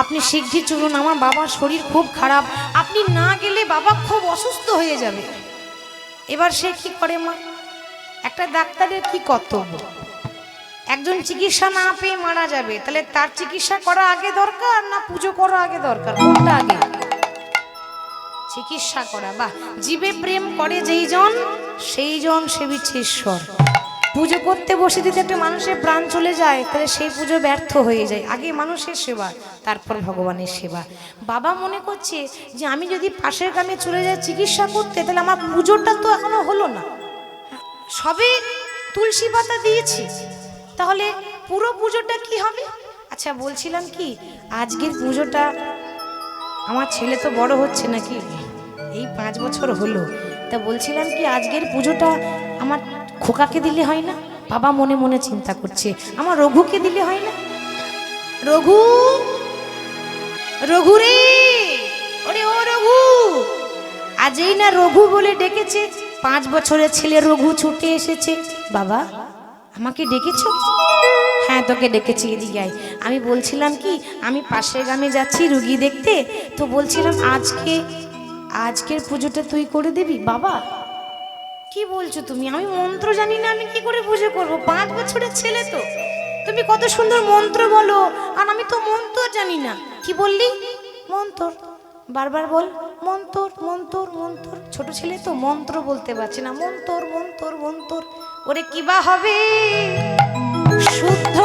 আপনি শিগগির চলুন, আমার বাবার শরীর খুব খারাপ, আপনি না গেলে বাবা খুব অসুস্থ হয়ে যাবে। এবার সে কি করে মা? একটা ডাক্তারের কি কর্তব্য? একজন চিকিৎসা না পেয়ে মারা যাবে, তাহলে তার চিকিৎসা করা আগে দরকার না পুজো করা আগে দরকার? কোনটা আগে? চিকিৎসা করা। বাহ, জীবে প্রেম করে যেই জন সেই জন সেবিছে ঈশ্বর। পুজো করতে বসে যদি একটা মানুষের প্রাণ চলে যায়, তাহলে সেই পুজো ব্যর্থ হয়ে যায়। আগে মানুষের সেবা, তারপর ভগবানের সেবা। বাবা মনে করছে যে আমি যদি পাশের গ্রামে চলে যাই চিকিৎসা করতে, তাহলে আমার পুজোটা তো এখনো হলো না, সবে তুলসী পাতা দিয়েছি, তাহলে পুরো পুজোটা কি হবে? আচ্ছা বলছিলাম কি, আজকের পুজোটা, আমার ছেলে তো বড় হচ্ছে নাকি, এই 5 বছর হলো, তা বলছিলাম কি আজকের পুজোটা আমার খোকাকে দিলে হয় না? বাবা মনে মনে চিন্তা করছে, আমার রঘুকে দিলে হয় না? রঘু, রঘু রে, ওরে ও রঘু। আজই না রঘু বলে ডেকেছে, 5 বছরের ছেলে রঘু ছুটে এসেছে। বাবা আমাকে ডেকেছো? হ্যাঁ তোকে ডেকেছি, এদিকে আয়। আমি বলছিলাম কি, আমি পাশের গ্রামে যাচ্ছি রুগী দেখতে, তো বলছিলাম আজকের পুজোটা তুই করে দিবি। বাবা কি বলছো তুমি? আমি মন্ত্র জানি না, আমি কি করে পুজো করব? 5 বছরের ছেলে তো। তুমি কত সুন্দর মন্ত্র বলো, আর আমি তো মন্ত্র জানি না। কি বললি? মন্ত্র। বারবার বল, মন্ত্র মন্ত্র মন্ত্র। ছোট ছেলে তো মন্ত্র বলতে পারছে না, মন্ত্র মন্ত্র মন্ত্র। ওরে কিবা হবে শুদ্ধ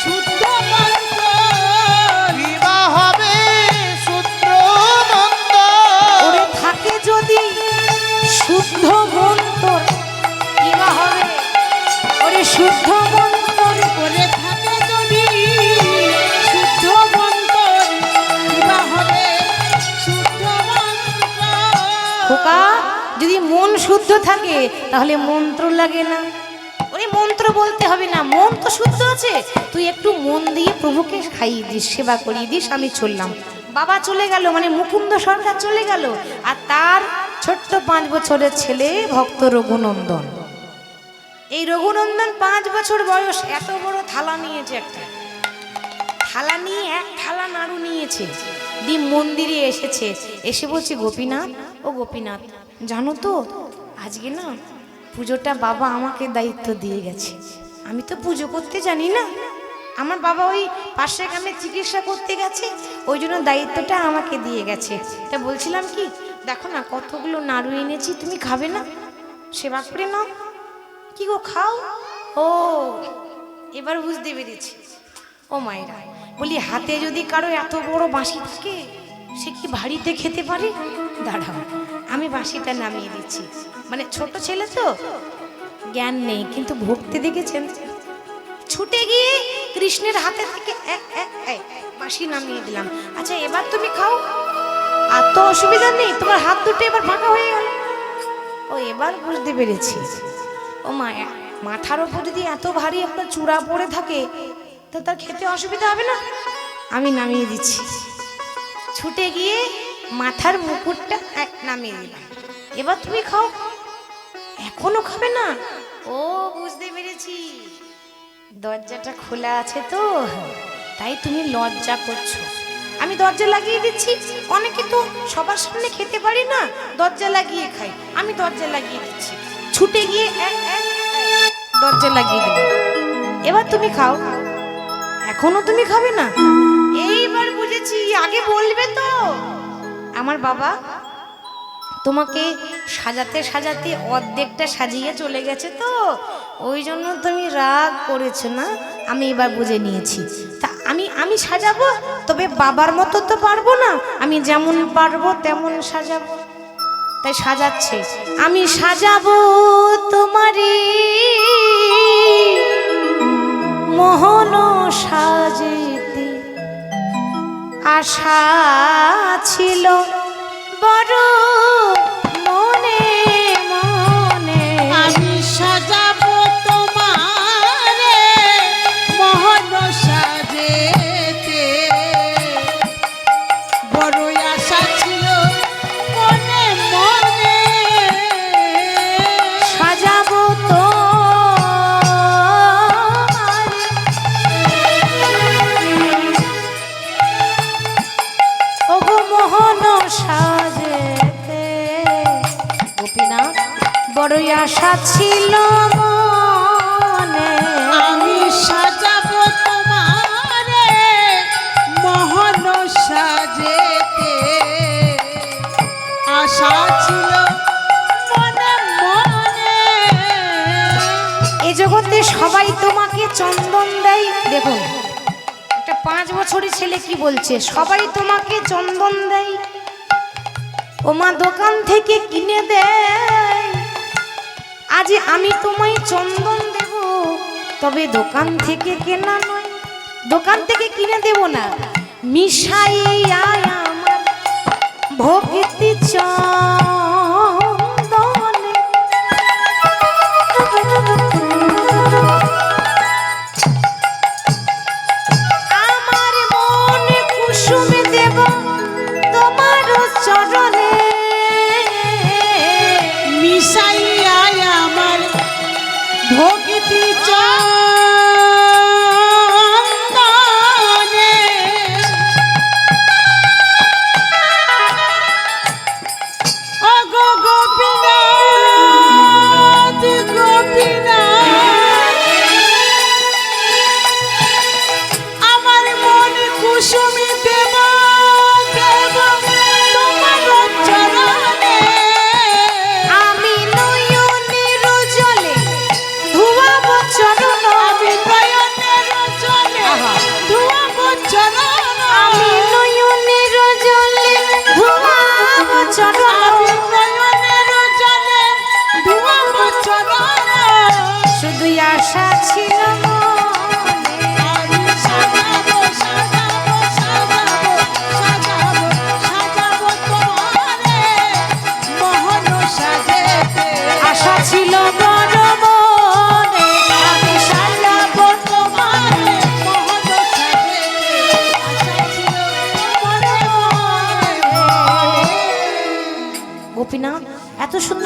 শুদ্ধ মন্ত্র বিবাহ হবে সূত্র মন্দ। ওরে থাকে যদি শুদ্ধ মন্ত্র, কিবা হবে ওরে শুদ্ধ মন্ত্র। করে থাকে যদি শুদ্ধ মন্ত্র কিবা হবে শুদ্ধ মন্ত্র। খোকা, যদি মন শুদ্ধ থাকে তাহলে মন্ত্র লাগে না। ওরে মন্ত্র বলতে হবে না, মন তো শুদ্ধ আছে। তুই একটু মন দিয়ে প্রভুকে খাইয়ে দিস, সেবা করিয়ে দিস। আমি চললাম। বাবা চলে গেল, মানে মুকুন্দ সরকার চলে গেল, আর তার ছোট্ট 5 বছরের ছেলে ভক্ত রঘুনন্দন। এই রঘুনন্দন 5 বছর বয়স, এত বড় থালা নিয়েছে, একটা থালা নিয়ে 1 থালা নাড়ু নিয়েছে। দিয়ে মন্দিরে এসেছে, এসে বলছে, গোপীনাথ, ও গোপীনাথ, জানো তো আজকে না পুজোটা বাবা আমাকে দায়িত্ব দিয়ে গেছে। আমি তো পুজো করতে জানি না, আমার বাবা ওই পাশের গ্রামে চিকিৎসা করতে গেছে, ওই জন্য দায়িত্বটা আমাকে দিয়ে গেছে। তা বলছিলাম কি, দেখো না কতগুলো নাড়ু এনেছি, তুমি খাবে না? সেবা করে নাও। কি গো, খাও? ও, এবার বুঝতে পেরেছি। ও মায়েরা, বলি হাতে যদি কারো এত বড় বাঁশি থাকে, সে কি বাড়িতে খেতে পারে? দাঁড়াও, আমি বাঁশিটা নামিয়ে দিচ্ছি। মানে ছোট ছেলে তো, জ্ঞান নেই, কিন্তু ভক্তি দেখেছেন, ছুটে গিয়ে কৃষ্ণের হাতে থেকে বাঁশি নামিয়ে দিলাম। আচ্ছা এবার তুমি খাও, আর তো অসুবিধা নেই, তোমার হাত দুটো এবার ফাঁকা হয়ে গেল। ও, এবার বুঝতে পেরেছি। ও মায়া, মাথার ওপর যদি এত ভারী একটা চূড়া পড়ে থাকে, তো তার খেতে অসুবিধা হবে না। আমি নামিয়ে দিচ্ছি। ছুটে গিয়ে মাথার মুকুটটা নামিয়ে দিলাম। এবার তুমি খাও। এখনো খাবে না? ও, বুঝতে পেরেছি, দরজাটা খোলা আছে তো, তাই তুমি লজ্জা করছো। আমি দরজা লাগিয়ে দিচ্ছি। অনেকে তো সবার সামনে খেতে পারি না, দরজা লাগিয়ে খাই। আমি দরজা লাগিয়ে দিচ্ছি। ছুটে গিয়ে দরজা লাগিয়ে দিলাম। এবার তুমি খাও। এখনো তুমি খাবে না? এইবার বুঝেছি, আগে বলবে তো। আমার বাবা তোমাকে সাজাতে সাজাতে অর্ধেকটা সাজিয়ে চলে গেছে, তো ওই জন্য তুমি রাগ করেছো না। আমি এবার বুঝে নিয়েছি। তা আমি সাজাবো, তবে বাবার মতো তো পারবো না, আমি যেমন পারবো তেমন সাজাবো। তাই সাজাচ্ছে। আমি সাজাবো তোমারি মোহন সাজেতে, আশা ছিল বড় মনে মনে। আমি সাজাবো তোমারে মোহন সাজেতে, বড়ই আশা ছিল মনে মনে। সাজাবো তো ওগো মোহন সাজেতে, গোপীনাথ, বড়ই আশা ছিল মনে। আমি সাজাবো তোমারে মোহন সাজেতে, আশা ছিল মনে মনে। এ জগতে সবাই তোমাকে চন্দন দেয়। দেখুন, একটা 5 বছরের ছেলে কি বলছে, সবাই তোমাকে চন্দন দেয়, ও মা দোকান থেকে কিনে দেয়। আজ আমি তোমায় চন্দন দেব, তবে দোকান থেকে কেনা নয়, দোকান থেকে কিনে দেব না। মিশাইয়া আমার ভক্তি চন্দনে, আমার মনে কুসুমে দেব তোমার চরণে। মিশাইয়া আমার ভক্তি চন্দনে, ও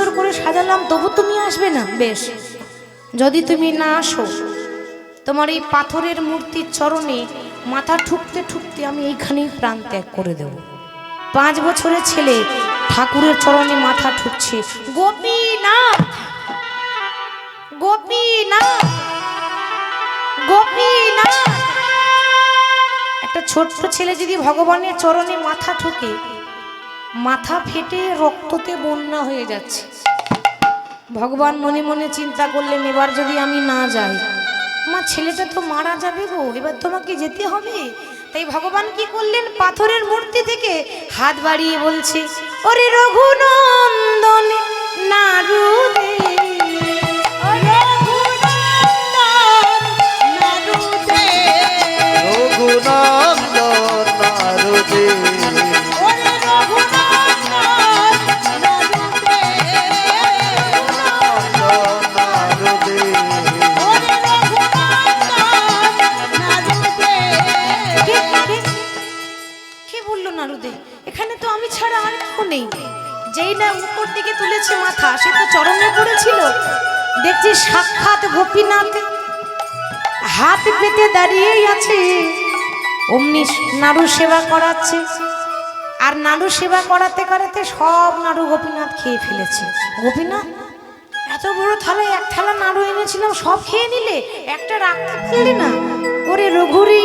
সুন্দর করে সাজালাম, তবু তুমি আসবে না? বেশ, যদি তুমি না আসো, তোমার এই পাথরের মূর্তির চরণে মাথা ঠুকতে ঠুকতে আমি এইখানেই প্রাণ ত্যাগ করে দেব। 5 বছরের ছেলে ঠাকুরের চরণে মাথা ঠুকছে, গোপীনাথ গোপীনাথ গোপীনাথ। একটা ছোট্ট ছেলে যদি ভগবানের চরণে মাথা ঠুকে, মাথা ফেটে রক্ততে বন্যা হয়ে যাচ্ছে। ভগবান মনে মনে চিন্তা করলেন, এবার যদি আমি না যাই, আমার ছেলেটা তো মারা যাবে গো, এবার তোমাকে যেতে হবে। তাই ভগবান কি করলেন, পাথরের মূর্তি থেকে হাত বাড়িয়ে বলছে, ওরে রঘুনন্দন নারুদে, রঘুনন্দন নারদে, নারুদে, এখানে তো আমি ছাড়া আর কেউ নেই। যেই না উপর দিকে তুলেছে মাথা, সে তো চরণে পড়েছিল, দেখছি সাক্ষাৎ গোপীনাথ হাত পেতে দাঁড়িয়েই আছে। অমনি নাড়ু সেবা করাচ্ছে, আর নাড়ু সেবা করাতে করাতে সব নাড়ু গোপীনাথ খেয়ে ফেলেছে। গোপীনাথ, এত বড় থালায় 1 থালা নাড়ু এনেছিলাম, সব খেয়ে নিলে, একটা রাখতে পারলি না? ওরে রঘুরি,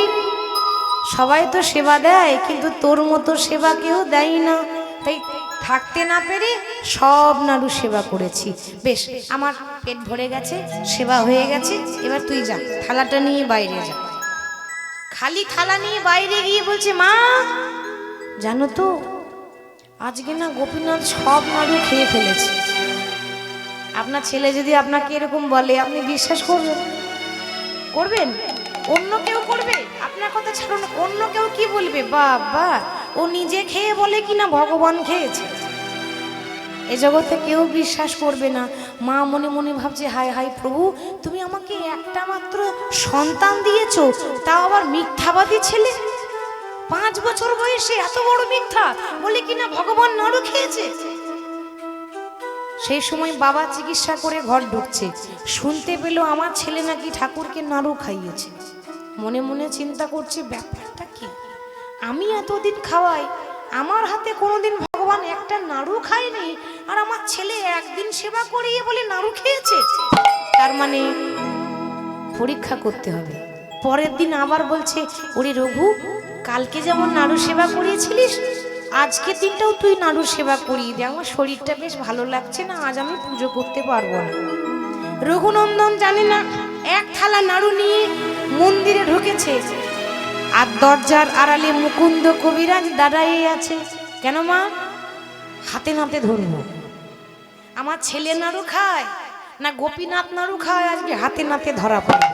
সবাই তো সেবা দেয়, কিন্তু তোর মতো সেবা কেউ দেয় না। তাই থাকতে না পেরে সব নাড়ু সেবা করেছি। বেশ, আমার পেট ভরে গেছে, সেবা হয়ে গেছে, এবার তুই যা, থালাটা নিয়ে বাইরে যা। খালি থালা নিয়ে বাইরে গিয়ে বলছে, মা জানো তো, আজকে না গোপীনাথ সব নাড়ু খেয়ে ফেলেছে। আপনার ছেলে যদি আপনাকে এরকম বলে, আপনি বিশ্বাস করবেন? করবেন? অন্য কেউ করবে? আপনার কথা ছাড়ুন, অন্য কেউ কি বলবে? বাবা, ও নিজে খেয়ে বলে কিনা ভগবান খেয়েছে। এ জগতে কেউ বিশ্বাস করবে না। মা মনে মনে ভাবছে, হায় হায় প্রভু, তুমি আমাকে একটা মাত্র সন্তান দিয়েছো, তাও আবার মিথ্যাবাদী ছেলে। 5 বছর বয়সে এত বড় মিথ্যা বলে কিনা ভগবান নাড়ু খেয়েছে। সেই সময় বাবা চিকিৎসা করে ঘর ঢুকছে, শুনতে পেল আমার ছেলে নাকি ঠাকুরকে নাড়ু খাইয়েছে। মনে মনে চিন্তা করছে, ব্যাপারটা কি? আমি এতদিন খাওয়াই, আমার হাতে কোনোদিন ভগবান একটা নাড়ু খায়নি, আর আমার ছেলে একদিন সেবা করিয়ে বলে নাড়ু খেয়েছে। তার মানে পরীক্ষা করতে হবে। পরের দিন আবার বলছে, ওরে রঘু, কালকে যেমন নাড়ু সেবা করিয়েছিলিস, আজকের দিনটাও তুই নাড়ু সেবা করিয়ে দে, আমার শরীরটা বেশ ভালো লাগছে না, আজ আমি পুজো করতে পারবো না। রঘুনন্দন জানে না, 1 থালা নাড়ু নিয়ে মন্দিরে ঢুকেছে, আর দরজার আড়ালে মুকুন্দ কবিরাজ দাঁড়াই আছে। কেন মা? হাতে নাতে ধরবো। আমার ছেলে নাড়ু খায় না গোপীনাথ নাড়ু খায়, আজকে হাতে নাতে ধরা পড়বে।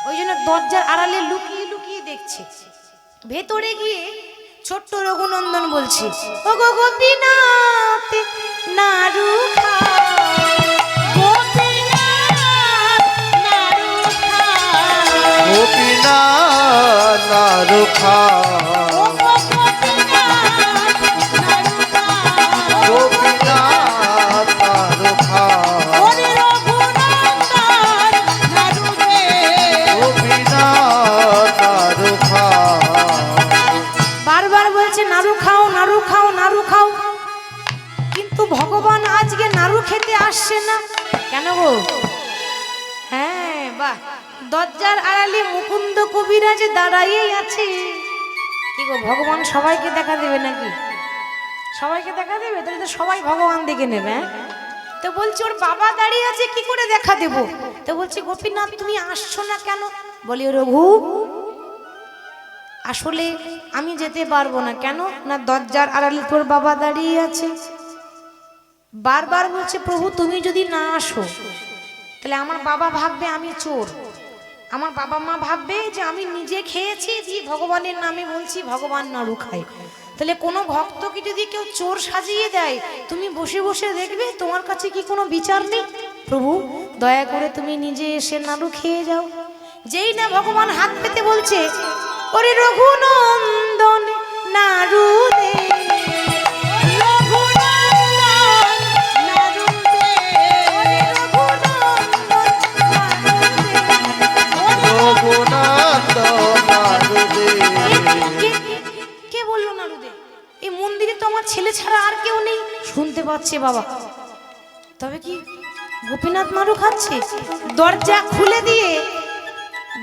ওই জন্য দরজার আড়ালে লুকিয়ে লুকিয়ে দেখছে। ভেতরে গিয়ে ছোট্ট রঘুনন্দন বলছে, ও গো গোপীনাথ নাড়ু খায়, গোপীনাথ নাড়ু খায়, গোপীনাথ নাড়ু খায়, গোপীনাথ নাড়ু খায়। বারবার বলছে নাড়ু খাও, নাড়ু খাও, নাড়ু খাও, কিন্তু ভগবান আজকে নাড়ু খেতে আসছে না। কেন গো? হ্যাঁ, বাহ, দরজার আড়ালে মুকুন্দ কবিরাজ দাঁড়াইয়েই আছে। কি গো, ভগবান সবাইকে দেখা দেবে নাকি? সবাইকে দেখা দেবে? তাহলে তো সবাই ভগবান দেখে নেবে। তো বলছি, ওর বাবা দাঁড়িয়ে আছে, কি করে দেখা দেব? তো বলছি, গোপীনাথ তুমি আসছো না কেন? বলি, রঘু, আসলে আমি যেতে পারবো না। কেন না? দরজার আড়ালে তোর বাবা দাঁড়িয়ে আছে। বারবার বলছে, প্রভু তুমি যদি না আসো, তাহলে আমার বাবা ভাববে আমি চোর, আমার বাবা মা ভাববে যে আমি নিজে খেয়েছি, যে ভগবানের নামে বলছি ভগবান নাড়ু খায়। তাহলে কোনো ভক্তকে যদি কেউ চোর সাজিয়ে দেয়, তুমি বসে বসে দেখবে, তোমার কাছে কি কোনো বিচার নেই? প্রভু দয়া করে তুমি নিজে এসে নাড়ু খেয়ে যাও। যেই না ভগবান হাত পেতে বলছে, ওরে রঘুনন্দন নাড়ু দে, ছাড়া আর কেউ নেই, শুনতে পাচ্ছে বাবা। তবে কি গোপীনাথ নাড়ু খাচ্ছে? দরজা খুলে দিয়ে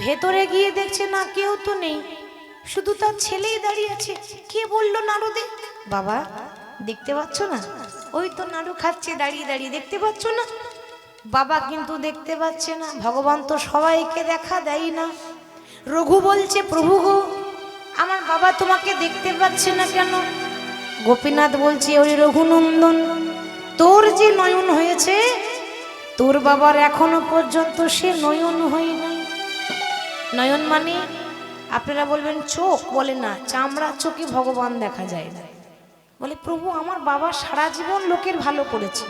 ভেতরে গিয়ে দেখছে না, কেউ তো নেই, শুধু তার ছেলেই দাঁড়িয়ে আছে। কে বললো নাড়ু দে? বাবা দেখতে পাচ্ছ না, ওই তো নাড়ু খাচ্ছে দাঁড়িয়ে দাঁড়িয়ে, দেখতে পাচ্ছ না? বাবা কিন্তু দেখতে পাচ্ছে না। ভগবান তো সবাইকে দেখা দেয় না। রঘু বলছে, প্রভু গো, আমার বাবা তোমাকে দেখতে পাচ্ছে না কেন? গোপীনাথ বলছে, ওই রঘুনন্দন, তোর যে নয়ন হয়েছে, তোর বাবার এখনো পর্যন্ত সে নয়ন হয় নাই। নয়ন মানে আপনারা বলবেন চোখ, বলে না, চামড়া চোখে ভগবান দেখা যায় না। বলে প্রভু, আমার বাবা সারা জীবন লোকের ভালো করেছে,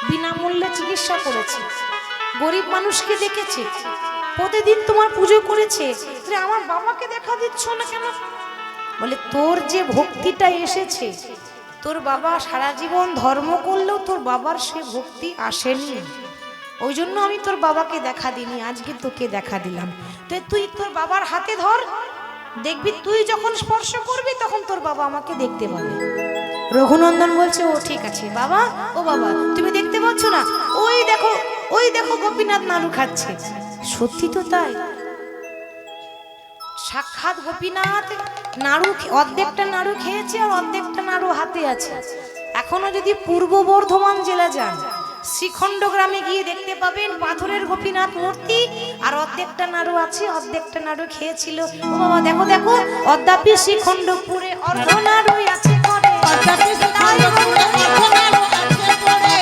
বিনামূল্যে চিকিৎসা করেছে, গরিব মানুষকে দেখেছে, প্রতিদিন তোমার পুজো করেছে, আমার বাবাকে দেখা দিচ্ছ না কেন? বলে তোর যে ভক্তিটা এসেছে, তোর বাবা সারা জীবন ধর্ম করলেও তোর বাবার সে ভক্তি আসেনি, ওই জন্য আমি তোর বাবাকে দেখা দিইনি, আজকে তোকে দেখা দিলাম। তো তুই তোর বাবার হাতে ধর, দেখবি তুই যখন স্পর্শ করবি তখন তোর বাবা আমাকে দেখতে পাবে। রঘুনন্দন বলছে, ও ঠিক আছে বাবা। ও বাবা, তুমি দেখতে পাচ্ছ না? ওই দেখো, ওই দেখো গোপীনাথ নাড়ু খাচ্ছে। সত্যি তো তাই, সাক্ষাৎ গোপীনাথ নাড়ু, অর্ধেকটা নাড়ু খেয়েছে আর অর্ধেকটা নাড়ু হাতে আছে। এখনো যদি পূর্ব বর্ধমান জেলা যান, শ্রীখণ্ড গ্রামে গিয়ে দেখতে পাবেন পাথরের গোপীনাথ মূর্তি, আর অর্ধেকটা নাড়ু আছে, অর্ধেকটা নাড়ু খেয়েছিল। ও বাবা দেখো দেখো, অদ্যাপি শ্রীখণ্ডপুরে অর্ধ নাড়ু আছে করে, অদ্যাপি শ্রীখণ্ডপুরে অর্ধ নাড়ু আছে পড়ে,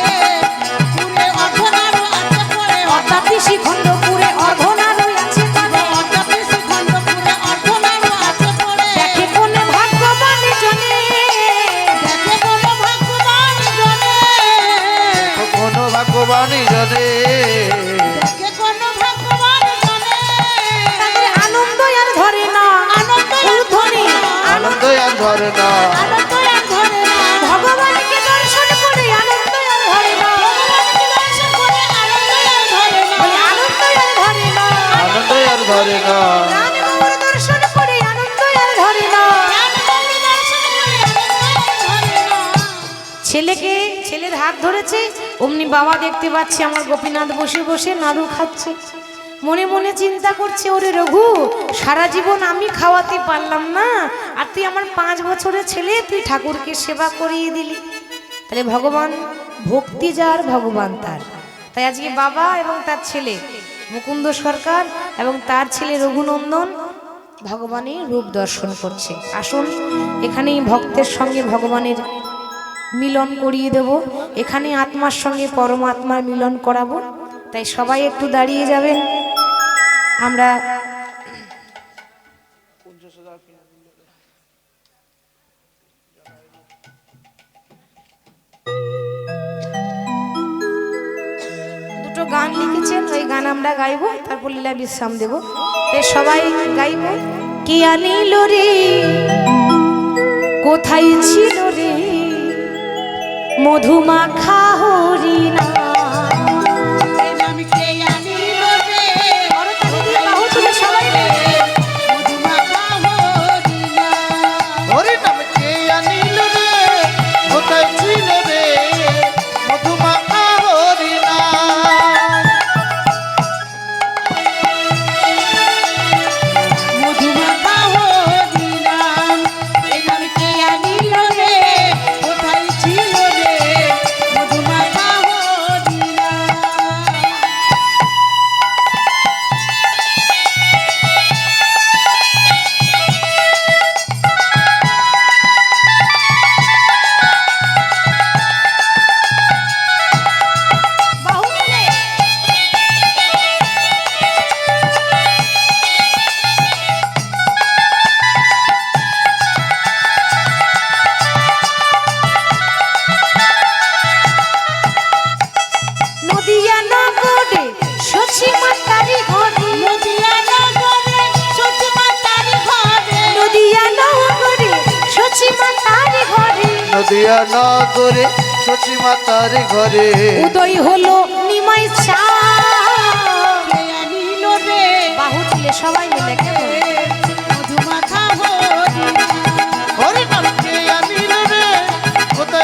পুরে অর্ধ নাড়ু আছে পড়ে, অদ্যাপি শ্রীখণ্ডপুরে অর্ধ নাড়ু আছে করে, অদ্যাপি শ্রীখণ্ডপুরে অর্ধ নাড়ু আছে পড়ে। দেখে কোন ভাগ্যবান জনে, দেখে কোন ভাগ্যবান জনে, কোনো ভাগ্যবানই জানে, দেখে কোন ভাগ্যবান জনে, তাদের আনন্দ আর ধরে না, আনন্দ আর ধ্বনি আনন্দ আর ধরে না, আনন্দ আর ধরে না, ভগবানকে দর্শন করে আনন্দ আর ধরে না, ভগবানকে দর্শন করে আনন্দ আর ধরে না, বলে আনন্দ আর ধরে না, আনন্দ আর ধরে না, প্রাণ গৌর দর্শন করে আনন্দ আর ধরে না। প্রাণ গৌর দর্শন করে আনন্দ আর ধরে না। ছেলের হাত ধরেছে, অমনি বাবা দেখতে পাচ্ছে আমার গোপীনাথ বসে বসে নাড়ু খাচ্ছে। মনে মনে চিন্তা করছে, ওরে রঘু, সারা জীবন আমি খাওয়াতে পারলাম না, আর তুই আমার 5 বছরের ছেলে, তুই ঠাকুরকে সেবা করিয়ে দিলি। তাহলে ভগবান ভক্তি যার, ভগবান তার। তাই আজকে বাবা এবং তার ছেলে মুকুন্দ সরকার এবং তার ছেলে রঘুনন্দন ভগবানের রূপ দর্শন করছে। আসুন এখানেই ভক্তের সঙ্গে ভগবানের মিলন করিয়ে দেব, এখানে আত্মার সঙ্গে পরমাত্মার মিলন করাবো। তাই সবাই একটু দাঁড়িয়ে যাবেন। আমরা দুটো গান লিখেছেন, ওই গান আমরা গাইবো, তারপর লীলা বিশ্রাম দেব। তাই সবাই গাইব। কে আনিল রে, কোথায় ছিল রে, মধুমাখা হরিণা। এই নাম কে আনিল রে, করতালি দিয়ে বাহু তুলে সবাই মধুমাখা হরিণা। হরি নাম কে আনিল রে, কোথায় ছিল রে, মধুমাখা হরিণা, মধুমাখা হরিণা। এই নাম কে আনিল রে, কোথায় ছিল রে, মধুমাখা হরিণা। বাহু তুলে। নদিয়া নগরে শশী মাতারি ঘরে, নদিয়া নগরে সচিমা তারি ঘরে, নদিয়া নগরে শশী মাতারি ঘরে, নদিয়া নগরে সচি মাতার ঘরে, উদয় হলো নিমাই চা। কে আনিল রে, বাহু তুলে সবাই মিলে কেমন মধুমাখা হরিণা। হরি নাম কে আনিল রে, কোথায়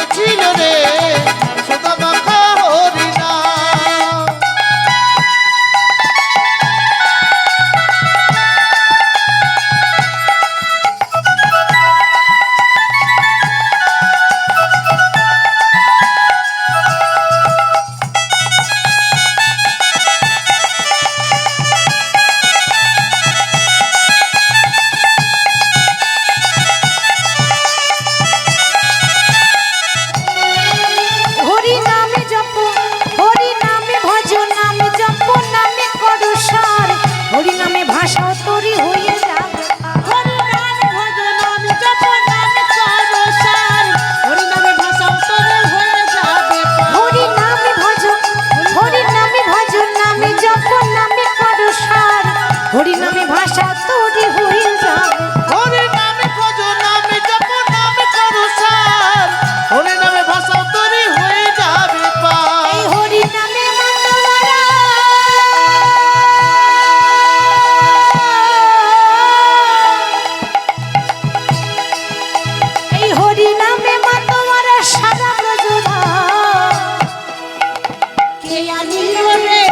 কে আনিল রে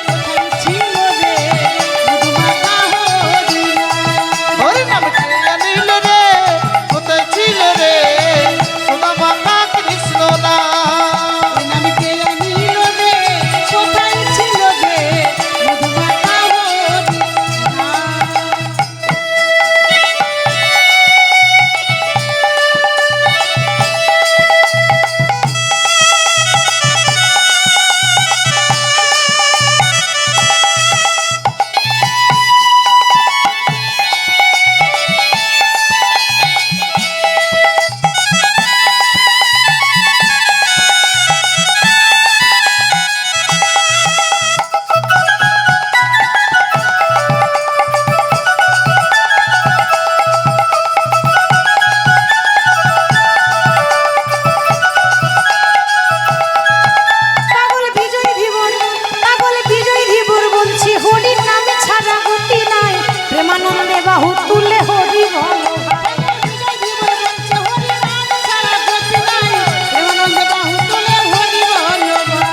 কোথায় ছিল রে মধুমাখা হরিণা হরি নাম কে আনিল রে কোথায় ছিল রে সুধা মাখা কৃষ্ণ নাম ওই নাম কে আনিল রে কোথায় ছিল রে মধুমাখা হরিণা পাগল বিজয় ধীবর, পাগল বিজয় ধীবর বলছি হরির নামে ছাড়া গতি নাই, প্রেমানন্দে বাহু তুলে হরি বল।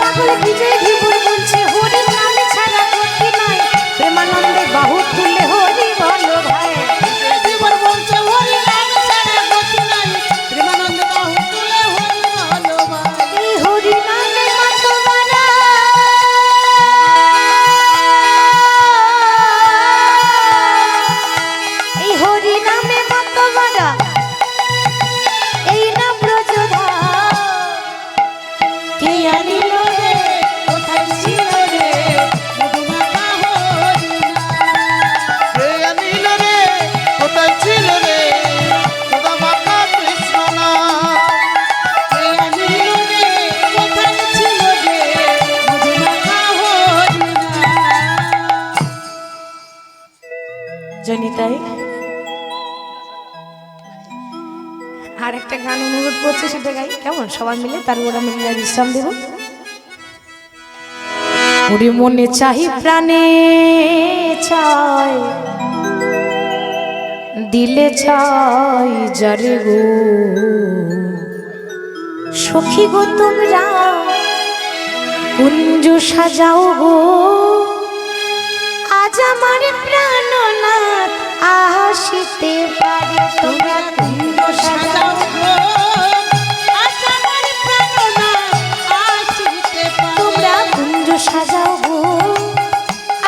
পাগল বিজয় ধীবর বলছি হরির নামে ছাড়া গতি নাই, প্রেমানন্দে বাহু তুলে হরি বল ভাই। এই হরি নামে মাতোয়ারা, এই হরি নামে মাতোয়ারা, এই নাম ব্রজধাম। কে আনিল রে কোথায় ছিল রে কে আনিল রে কোথায় ছিল রে সুধা মাখা কৃষ্ণ নাম জনিতাই আর একটা গান অনুরোধ করছে, সেটা গাই কেমন সবাই মিলে, তারপর আমি মিলে বিশ্রাম দেব। ওরে মনে চাহি প্রাণে চাই, দিলে চাই যারে গো, সখী গো তোমরা কুঞ্জ সাজাও গো, আজ আমার প্রাণনাথ আসিতে পারে। তোমরা কুঞ্জ সাজাও, তোমরা কুঞ্জ সাজাও গো,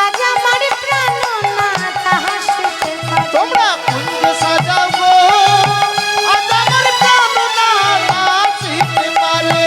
আজ আমার প্রাণনাথ আসিতে পারে। তোমরা কুঞ্জ সাজাও গো আজ আমার প্রাণনাথ আসিতে পারে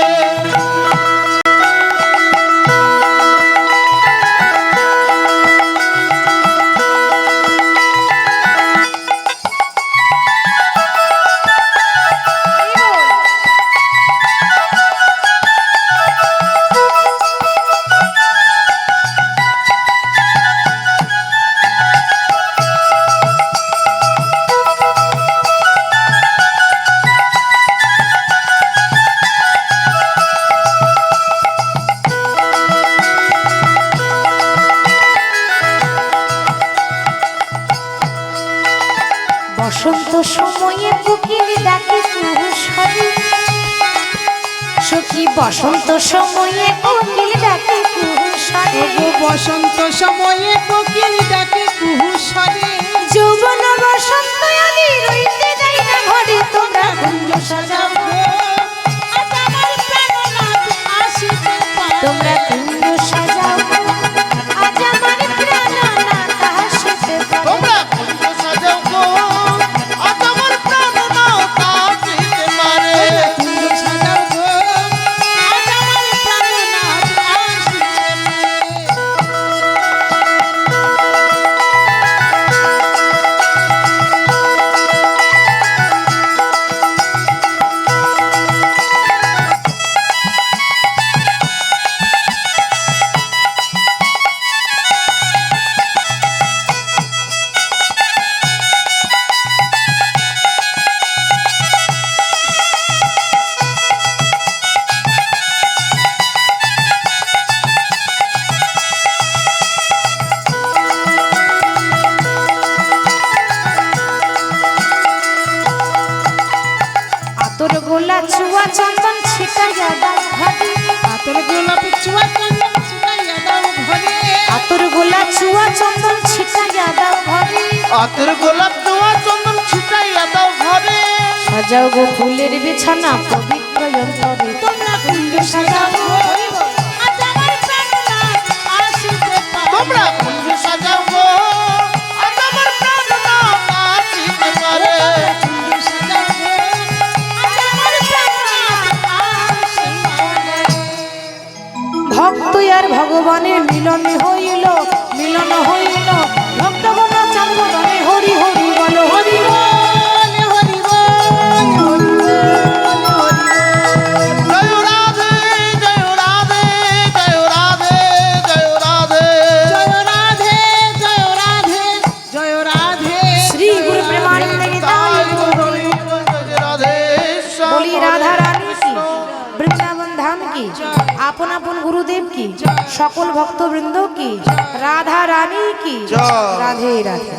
বসন্ত সময়ে কোকিল ডাকে কুহুসরে, সখী বসন্ত সময়ে কোকিল ডাকে কুহুসরে, বসন্ত সময়ে কোকিল ডাকে কুহুসরে যৌবন বসন্ত আদি রইতে যাই না ঘরে। তোমরা কুঞ্জ সাজাও গো, তোমরা কুঞ্জ সাজাও গো, আজ আমার প্রাণনাথ আসিতে পারে। তোমরা কুঞ্জ সাজাও গো আজ আমার প্রাণনাথ আসিতে পারে চন্দন ছিটাইয়া দাও ঘরে, আতর গোলাপ জোয়া চন্দন ছিটাইয়া দাও ঘরে। সাজাও গো ফুলের বিছানা পবিত্র অন্তরে। তোমরা কুঞ্জ সাজাও গো, আজ আমার প্রাণনাথ আসিতে পারে। তোমরা কুঞ্জ সাজাও গো, আজ আমার প্রাণনাথ আসিতে পারে। কুঞ্জ সাজাও গো, আজ আমার প্রাণনাথ আসিতে পারে। ভক্ত আর ভগবানের মিলন হইল, মিলন হইল, ভক্তগণ চাঁদ বদনে হরি হরি বল হরি বল। হরি বল, হরি বল, হরি বল। জয় রাধে জয় রাধে জয় রাধে জয় রাধে। জয় রাধে, জয় রাধে, জয় রাধে। শ্রী গুরু প্রেমানন্দ নিতাই গৌর। রাধে বলি রাধা রানী কি, বৃন্দাবন ধাম কি, আপন আপন গুরুদেব কি, সকল ভক্তবৃন্দ কি, রাধা রানী কি, জয়। রাধে রাধে।